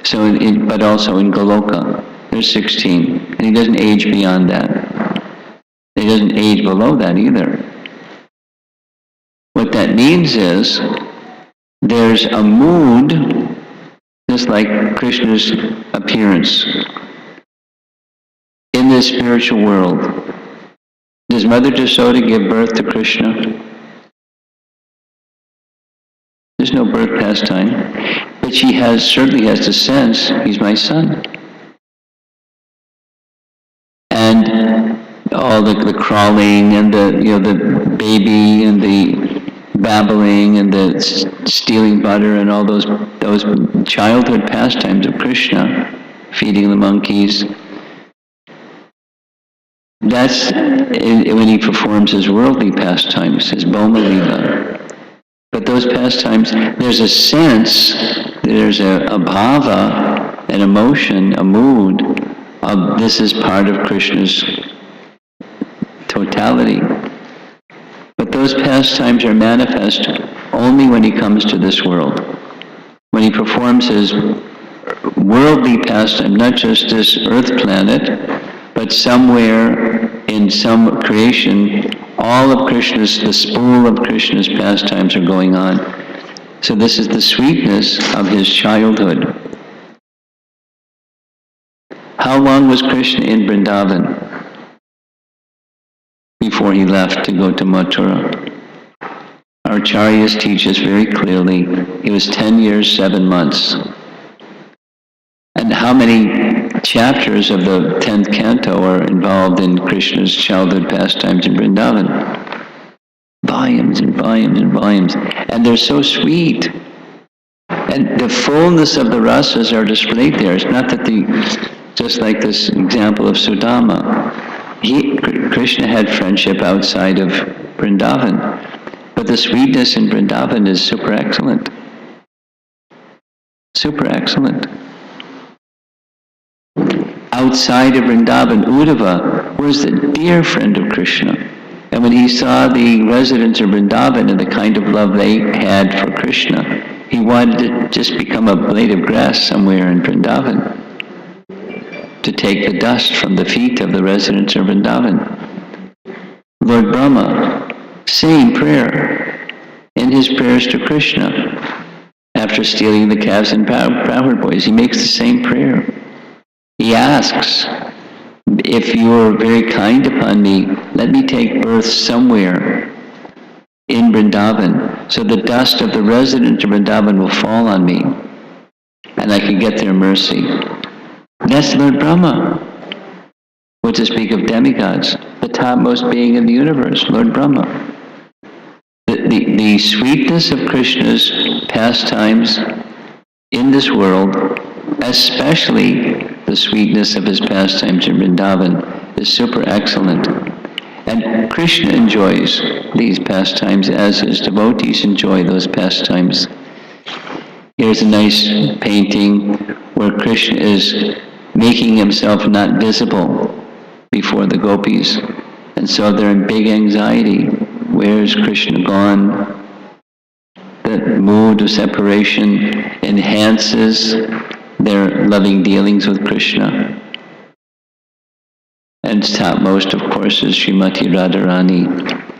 So, but also in Goloka, they're 16. And he doesn't age beyond that. He doesn't age below that either. What that means is, there's a mood, just like Krishna's appearance in this spiritual world. Does Mother Jasoda give birth to Krishna? There's no birth pastime, but she certainly has the sense, he's my son. And all the crawling and the baby and the babbling and the stealing butter and all those childhood pastimes of Krishna, feeding the monkeys. That's when he performs his worldly pastimes, his Boma Lila. But those pastimes, there's a sense, there's a bhava, an emotion, a mood of this is part of Krishna's totality. But those pastimes are manifest only when he comes to this world. When he performs his worldly pastime, not just this earth planet, but somewhere in some creation, all of the spool of Krishna's pastimes are going on. So this is the sweetness of his childhood. How long was Krishna in Vrindavan before he left to go to Mathura? Our acharyas teach us very clearly, he was 10 years, 7 months. And how many chapters of the 10th canto are involved in Krishna's childhood pastimes in Vrindavan? Volumes and volumes and volumes. And they're so sweet. And the fullness of the rasas are displayed there. It's not that just like this example of Sudama. Krishna had friendship outside of Vrindavan. But the sweetness in Vrindavan is super excellent. Super excellent. Outside of Vrindavan, Uddhava was the dear friend of Krishna. And when he saw the residents of Vrindavan and the kind of love they had for Krishna, he wanted to just become a blade of grass somewhere in Vrindavan, to take the dust from the feet of the residents of Vrindavan. Lord Brahma, same prayer in his prayers to Krishna. After stealing the calves and Brahmar boys, he makes the same prayer. He asks, if you are very kind upon me, let me take birth somewhere in Vrindavan, so the dust of the residents of Vrindavan will fall on me, and I can get their mercy. That's Lord Brahma. What to speak of demigods, the topmost being in the universe, Lord Brahma. The sweetness of Krishna's pastimes in this world, especially the sweetness of his pastimes in Vrindavan, is super excellent. And Krishna enjoys these pastimes as his devotees enjoy those pastimes. Here's a nice painting where Krishna is making himself not visible before the gopis. And so they're in big anxiety. Where's Krishna gone? The mood of separation enhances their loving dealings with Krishna. And topmost, of course, is Srimati Radharani.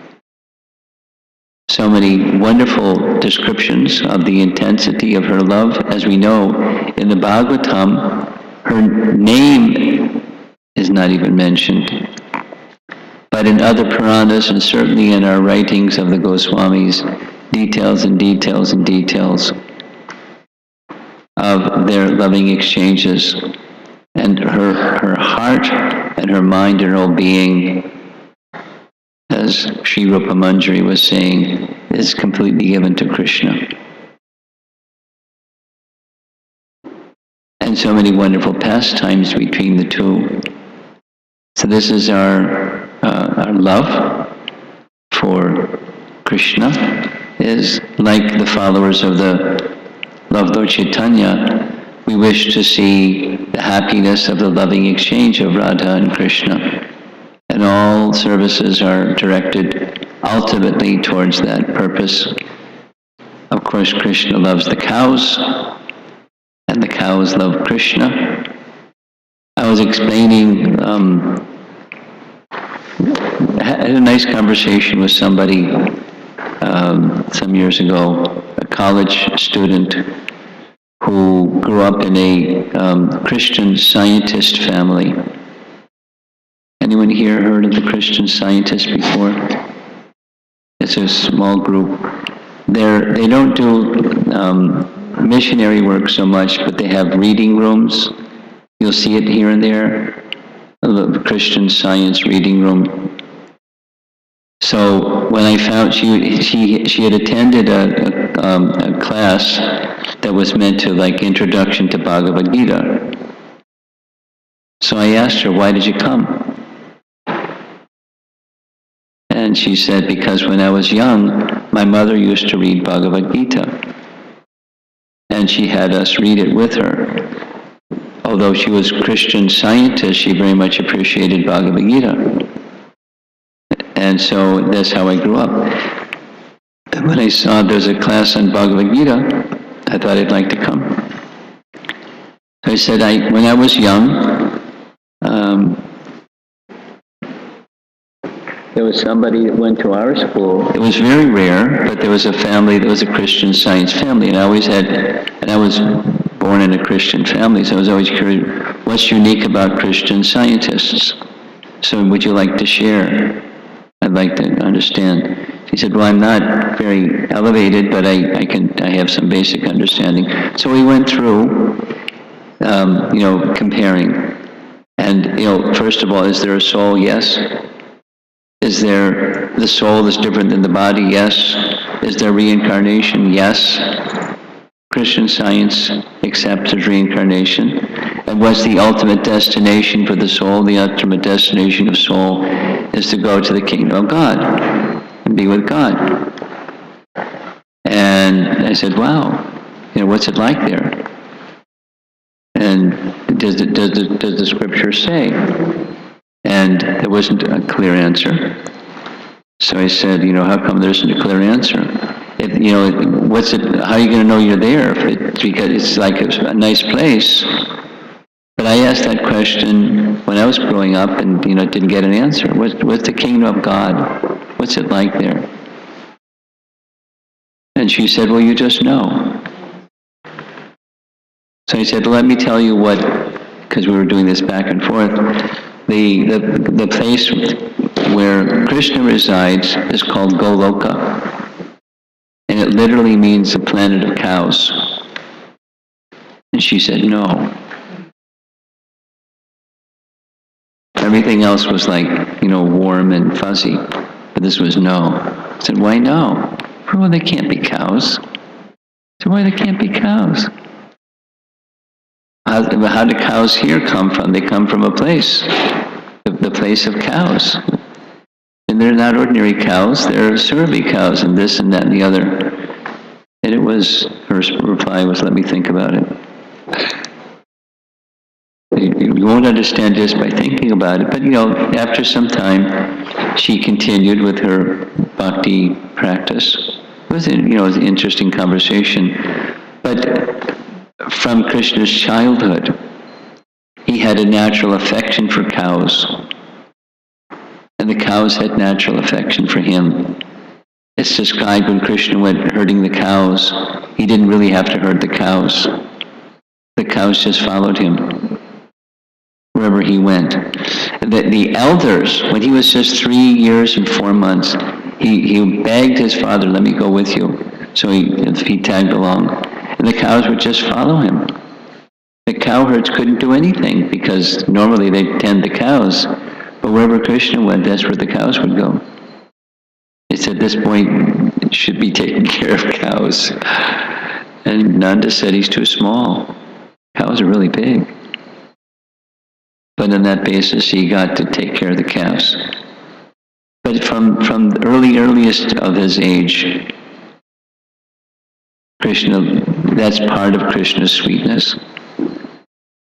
So many wonderful descriptions of the intensity of her love. As we know, in the Bhagavatam, her name is not even mentioned. But in other Puranas, and certainly in our writings of the Goswamis, details and details and details of their loving exchanges. And her heart and her mind and her whole being, as Sri Rupa Manjari was saying, is completely given to Krishna. And so many wonderful pastimes between the two. So this is our love for Krishna, is like the followers of the Love Lord Chaitanya. We wish to see the happiness of the loving exchange of Radha and Krishna. And all services are directed ultimately towards that purpose. Of course, Krishna loves the cows, and the cows love Krishna. I was explaining, I had a nice conversation with somebody some years ago, a college student who grew up in a Christian Scientist family. And Anyone here heard of the Christian Scientists before? It's a small group. They don't do missionary work so much, but they have reading rooms. You'll see it here and there, a Christian Science reading room. So when I found she had attended a class that was meant to like Introduction to Bhagavad Gita. So I asked her, why did you come? And she said, because when I was young, my mother used to read Bhagavad Gita. And she had us read it with her. Although she was a Christian Scientist, she very much appreciated Bhagavad Gita. And so that's how I grew up. And when I saw there's a class on Bhagavad Gita, I thought I'd like to come. So I said, when I was young, there was somebody that went to our school. It was very rare, but there was a family that was a Christian Science family, and I was born in a Christian family, so I was always curious, what's unique about Christian Scientists? So would you like to share? I'd like to understand. She said, well, I'm not very elevated, but I have some basic understanding. So we went through, comparing. And, first of all, is there a soul? Yes. Is there the soul is different than the body? Yes. Is there reincarnation? Yes. Christian Science accepts reincarnation. And what's the ultimate destination for the soul? The ultimate destination of soul is to go to the kingdom of God and be with God. And I said, wow, what's it like there? And does the scripture say? And there wasn't a clear answer. So I said, how come there isn't a clear answer? What's it? How are you going to know you're there? Because it's like a nice place. But I asked that question when I was growing up, and didn't get an answer. What's the kingdom of God? What's it like there? And she said, well, you just know. So I said, well, let me tell you what, because we were doing this back and forth. The place where Krishna resides is called Goloka. And it literally means the planet of cows. And she said, no. Everything else was like, warm and fuzzy. But this was no. I said, why no? Well, they can't be cows. I said, why they can't be cows? How do cows here come from? They come from a place. The place of cows. And they're not ordinary cows, they're Survey cows, and this and that and the other. And her reply was, let me think about it. You won't understand just by thinking about it, but after some time, she continued with her bhakti practice. It was an interesting conversation. But from Krishna's childhood, he had a natural affection for cows. And the cows had natural affection for him. It's described when Krishna went herding the cows, he didn't really have to herd the cows. The cows just followed him wherever he went. The elders, when he was just 3 years and 4 months, he begged his father, let me go with you. So he tagged along. And the cows would just follow him. The cowherds couldn't do anything because normally they tend the cows. But wherever Krishna went, that's where the cows would go. It's at this point, it should be taking care of cows. And Nanda said he's too small. Cows are really big. But on that basis, he got to take care of the calves. But from the earliest of his age, Krishna, that's part of Krishna's sweetness.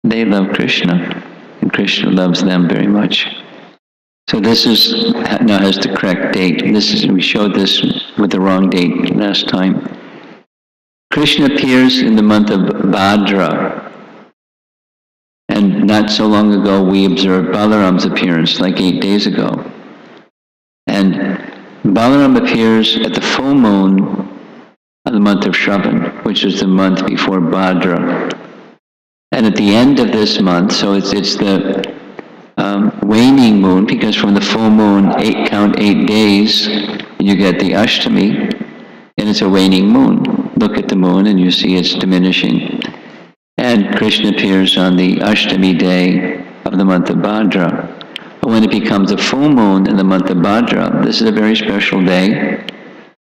They love Krishna, and Krishna loves them very much. So this now has the correct date. We showed this with the wrong date last time. Krishna appears in the month of Bhadra. And not so long ago, we observed Balaram's appearance, like 8 days ago. And Balaram appears at the full moon of the month of Shravan, which is the month before Bhadra. And at the end of this month, so it's the waning moon, because from the full moon, count 8 days, and you get the Ashtami, and it's a waning moon. Look at the moon and you see it's diminishing. And Krishna appears on the Ashtami day of the month of Bhadra. But when it becomes a full moon in the month of Bhadra, this is a very special day.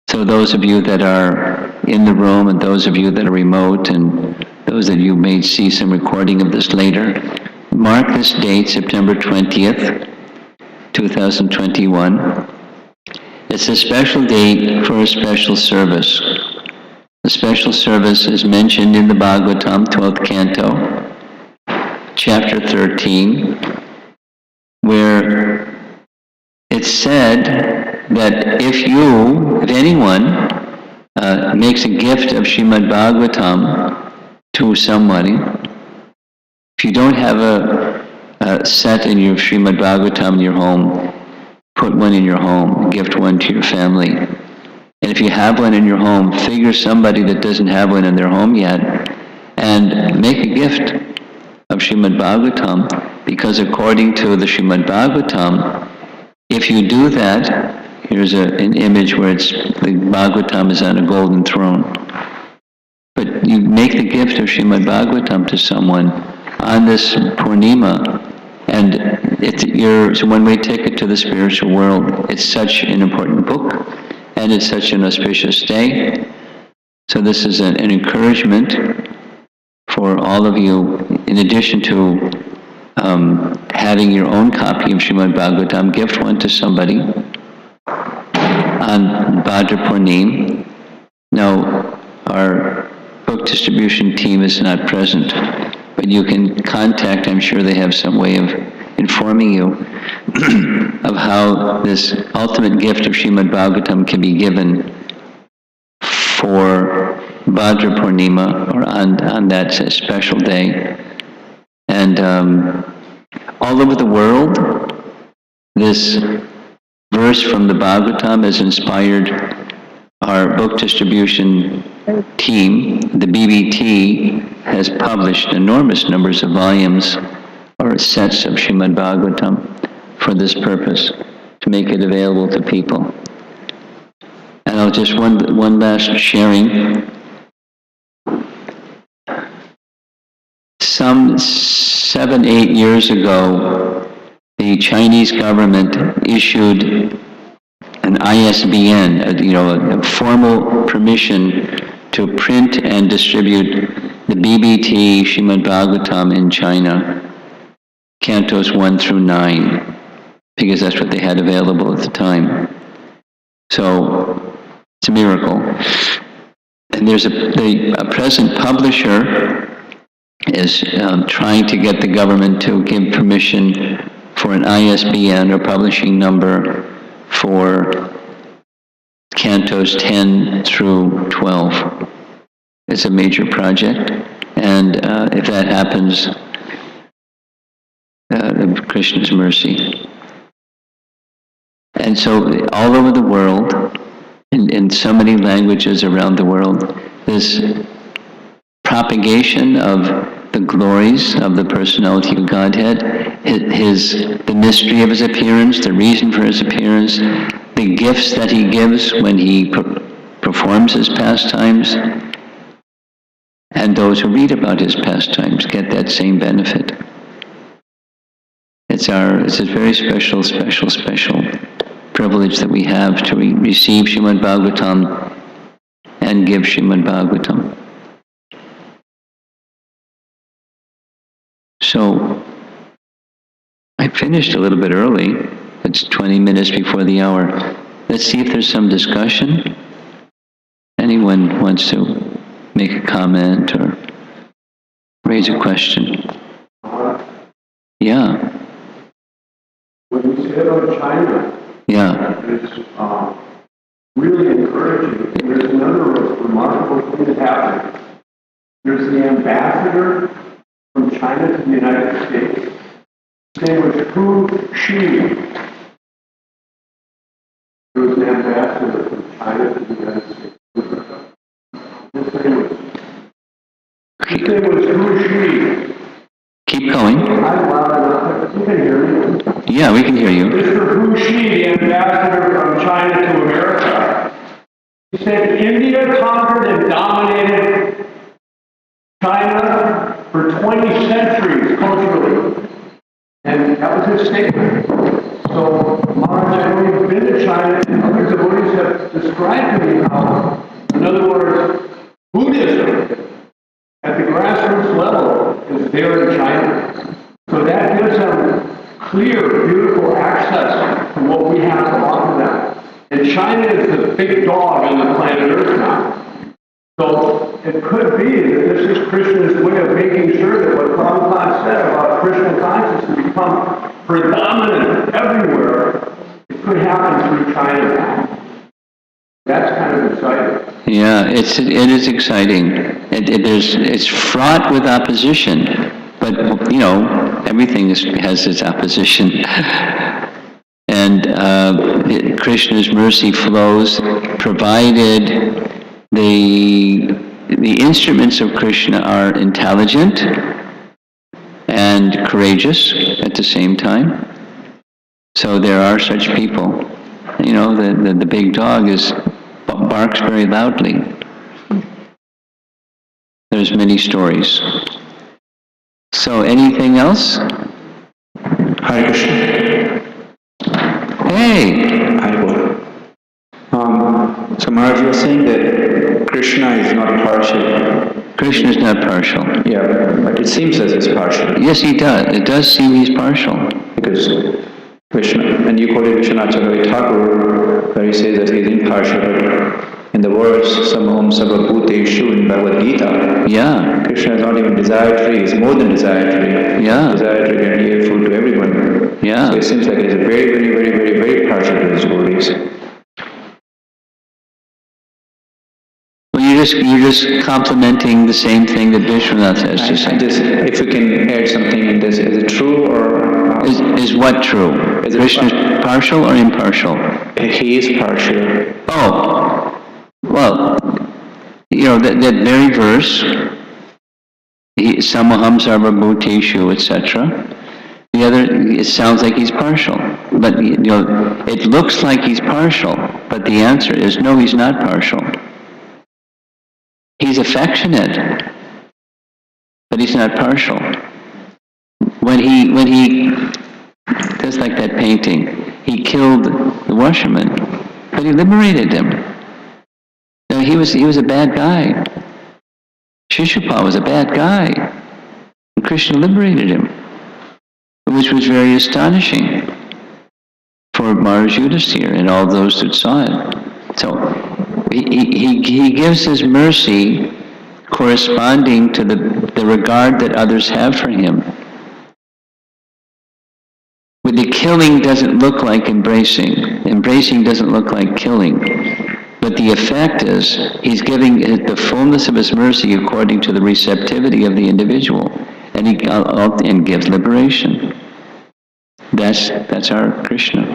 So those of you that are in the room, and those of you that are remote, and those of you may see some recording of this later, mark this date, September 20th, 2021. It's a special date for a special service. The special service is mentioned in the Bhagavatam, 12th canto, chapter 13, where it's said that if anyone makes a gift of Srimad Bhagavatam to somebody, if you don't have a set in your Srimad Bhagavatam in your home, put one in your home, gift one to your family. And if you have one in your home, figure somebody that doesn't have one in their home yet, and make a gift of Srimad Bhagavatam, because according to the Srimad Bhagavatam, if you do that, here's an image where the Bhagavatam is on a golden throne. But you make the gift of Srimad Bhagavatam to someone on this Purnima, and it's a one-way ticket to the spiritual world. It's such an important book, and it's such an auspicious day. So this is an encouragement for all of you, in addition to having your own copy of Srimad Bhagavatam, gift one to somebody on Bhadra Purnim. Now, our book distribution team is not present, but you can contact, I'm sure they have some way of informing you of how this ultimate gift of Srimad Bhagavatam can be given for Bhadra Purnima, or on that special day. And all over the world, this verse from the Bhagavatam has inspired our book distribution team. The BBT has published enormous numbers of volumes or sets of Srimad Bhagavatam for this purpose, to make it available to people. And I'll just one last sharing. Some 7-8 years ago, the Chinese government issued an ISBN, a formal permission to print and distribute the BBT Srimad Bhagavatam in China, cantos 1 through 9, because that's what they had available at the time. So it's a miracle. And there's a present publisher is trying to get the government to give permission for an ISBN, or publishing number, for cantos 10 through 12. It's a major project, and if that happens, Krishna's mercy. And so all over the world, in so many languages around the world, this propagation of the glories of the personality of Godhead, the mystery of his appearance, the reason for his appearance, the gifts that he gives when he performs his pastimes, and those who read about his pastimes get that same benefit. It's a very special privilege that we have to receive Srimad Bhagavatam and give Srimad Bhagavatam. So, I finished a little bit early. It's 20 minutes before the hour. Let's see if there's some discussion. Anyone wants to make a comment or raise a question? Yeah. When you say about China, yeah, it's really encouraging. There's another remarkable thing that happened. There's the ambassador from China to the United States. His name was Hu Shi. There was an ambassador from China to the United States. His name was Hu Shi. Keep going. You can hear me. Yeah, we can hear you. Mr. Hu Shi, the ambassador from China to America, he said India conquered and dominated China for 20 centuries culturally. And that was his statement. So, Maharaj, I know you've been to China, and other devotees have described to me how, in other words, Buddhism at the grassroots level is there in China. So that gives them clear, beautiful access to what we have to offer them. And China is the big dog on the planet Earth now. So it could be that this is Krishna's way of making sure that what Prabhupada said about Krishna consciousness become predominant everywhere. It could happen through China now. That's kind of exciting. Yeah, it is exciting. It's fraught with opposition, but you know, everything has its opposition. And Krishna's mercy flows, provided the instruments of Krishna are intelligent and courageous at the same time. So there are such people. You know, the big dog barks very loudly. There's many stories. So anything else? Hare Krishna. Hey! So Maharaj, you were saying that Krishna is not partial. Krishna is not partial. Yeah, but it seems as he's partial. Yes, he does. It does seem he's partial. Because Krishna, and you quoted Vishwanath Thakur, where he says that he's impartial, but in the words Samaham Sarva Bhuteshu in Bhagavad Gita, Yeah. Krishna is not even desire-free, he's more than desire-free. Yeah. Desire-free and helpful to everyone. Yeah. So it seems like he's very, very, very, very, very partial to his devotees. Well, you're just complimenting the same thing that Vishwanath has to say. If we can add something in this, is it true or... Is what true? Is it Krishna's partial or impartial? He is partial. Oh, well, you know, that very verse, Samaham Sarva Bhuteshu, etc. The other, it sounds like he's partial. But, you know, it looks like he's partial, but the answer is no, he's not partial. He's affectionate, but he's not partial. When he just like that painting, he killed the washerman, but he liberated him. You know, he was a bad guy. Shishupal was a bad guy, and Krishna liberated him, which was very astonishing for Maharaj Yudhisthira and all those that saw it. So he gives his mercy corresponding to the regard that others have for him. But the killing doesn't look like embracing. Embracing doesn't look like killing. But the effect is, he's giving the fullness of his mercy according to the receptivity of the individual. And he gives liberation. That's our Krishna.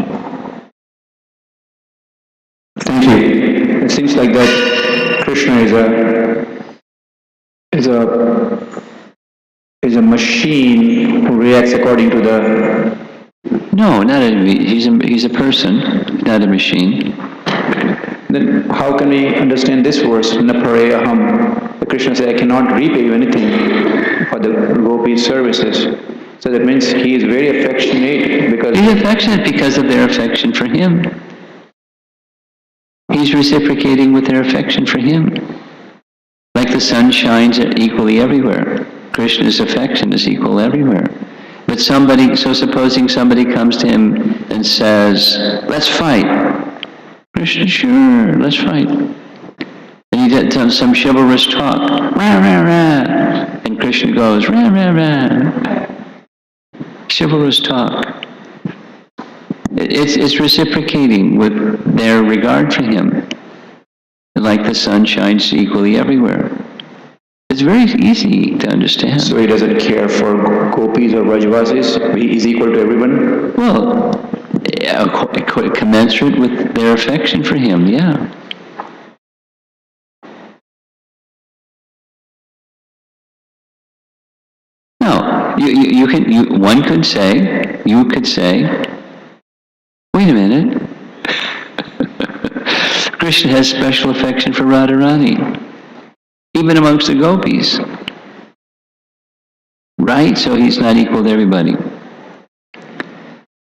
Thank you. It seems like that Krishna is a machine who reacts according to the... No, he's a person, not a machine. Then how can we understand this verse? Napare aham. Krishna said, I cannot repay you anything for the gopis' services. So that means he is very affectionate because... He's affectionate because of their affection for him. He's reciprocating with their affection for him. Like the sun shines equally everywhere. Krishna's affection is equal everywhere. But supposing somebody comes to him and says, let's fight. Krishna, sure, let's fight. And he does some chivalrous talk. Rah, rah, rah. And Krishna goes, rah, rah, rah. Chivalrous talk. It's reciprocating with their regard for him. Like the sun shines equally everywhere. It's very easy to understand. So he doesn't care for gopis or Vrajavasis? He is equal to everyone? Well, commensurate with their affection for him, yeah. Now, One could say, you could say, wait a minute. Krishna has special affection for Radharani, even amongst the gopis. Right? So he's not equal to everybody.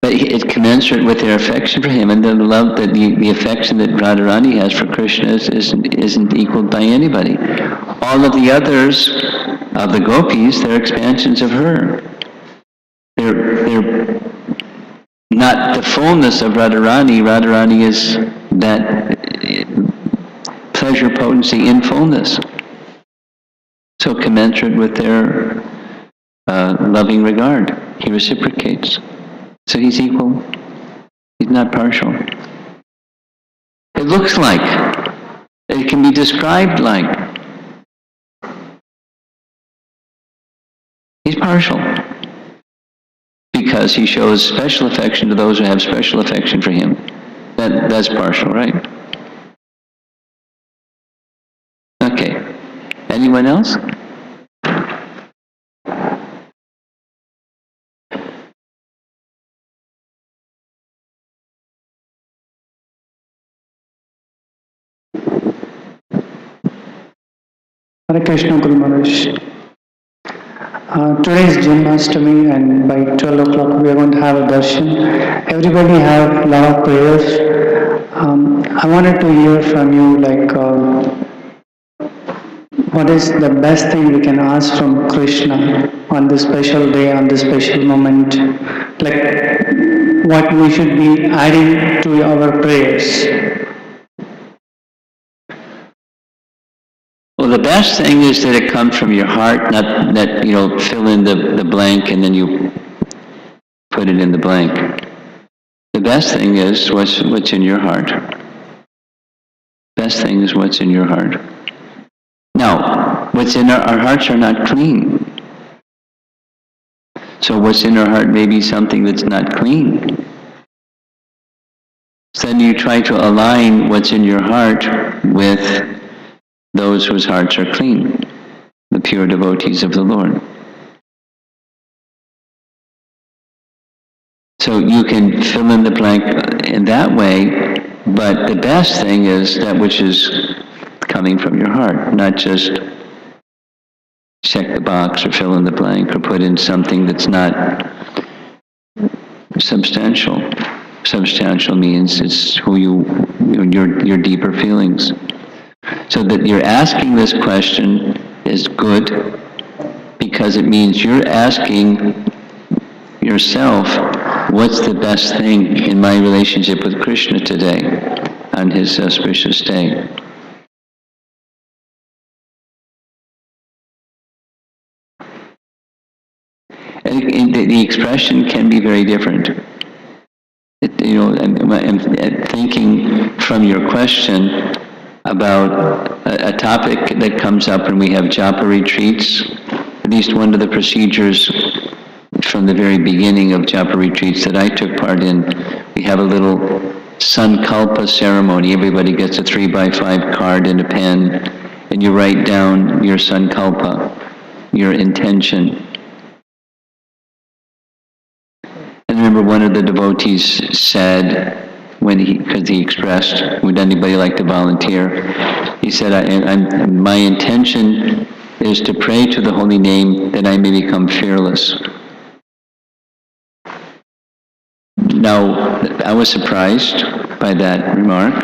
But it's commensurate with their affection for him, and the love, that the affection that Radharani has for Krishna isn't equaled by anybody. All of the others of the gopis, they're expansions of her. They're not the fullness of Radharani. Radharani is that pleasure potency in fullness. So commensurate with their loving regard, he reciprocates. So he's equal. He's not partial. It looks like. It can be described like. He's partial. Because he shows special affection to those who have special affection for him. That's partial, right? Okay. Anyone else? Hare Krishna Guru Maharaj. Today is Janmastami, and by 12 o'clock we are going to have a darshan. Everybody have a lot of prayers. I wanted to hear from you, what is the best thing we can ask from Krishna on this special day, on this special moment? Like, what we should be adding to our prayers? Well, the best thing is that it comes from your heart, not that, fill in the blank and then you put it in the blank. The best thing is what's in your heart. Best thing is what's in your heart. Now, what's in our hearts are not clean. So what's in our heart may be something that's not clean. So then you try to align what's in your heart with those whose hearts are clean, the pure devotees of the Lord. So you can fill in the blank in that way, but the best thing is that which is coming from your heart, not just check the box or fill in the blank or put in something that's not substantial. Substantial means it's your deeper feelings. So that you're asking this question is good because it means you're asking yourself, what's the best thing in my relationship with Krishna today on his auspicious day? And the expression can be very different. I'm thinking from your question about a topic that comes up when we have japa retreats. At least one of the procedures from the very beginning of japa retreats that I took part in, we have a little sankalpa ceremony. Everybody gets a 3x5 card and a pen, and you write down your sankalpa, your intention. And remember, one of the devotees said, because he expressed, would anybody like to volunteer? He said, my intention is to pray to the holy name that I may become fearless. Now, I was surprised by that remark,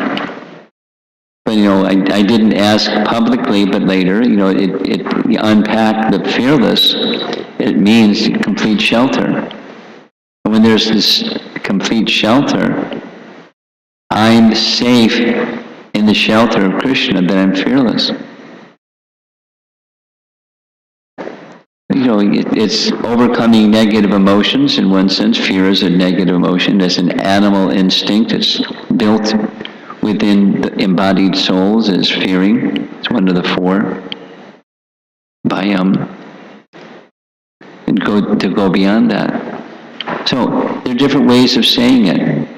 but I didn't ask publicly, but later, it unpacked the fearless. It means complete shelter. When there's this complete shelter, I'm safe in the shelter of Krishna, that I'm fearless. It's overcoming negative emotions. In one sense, fear is a negative emotion. There's an animal instinct. It's built within the embodied souls as fearing. It's one of the four. Bhayam. And to go beyond that. So, there are different ways of saying it.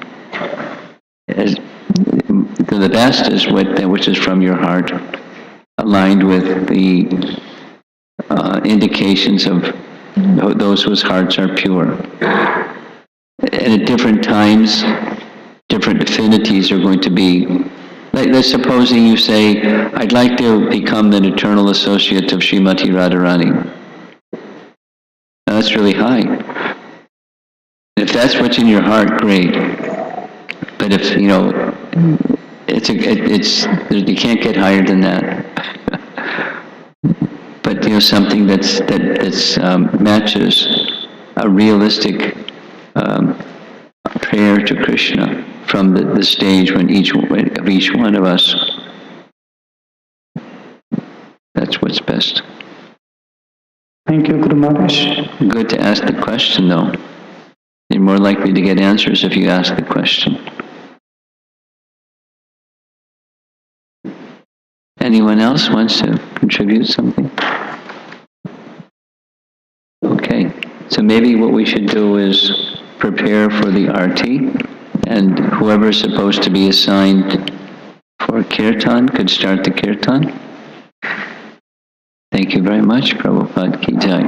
The best is that which is from your heart, aligned with the indications of those whose hearts are pure. And at different times, different affinities are going to be, like, let's supposing you say, I'd like to become an eternal associate of Srimati Radharani. Now, that's really high. If that's what's in your heart, great. But if, you know, you can't get higher than that. But, you know, something that matches a realistic prayer to Krishna from the stage when each one of us. That's what's best. Thank you, Guru Maharaj. Good to ask the question, though. You're more likely to get answers if you ask the question. Anyone else wants to contribute something? Okay, so maybe what we should do is prepare for the arti, and whoever is supposed to be assigned for kirtan could start the kirtan. Thank you very much. Prabhupada ki jai.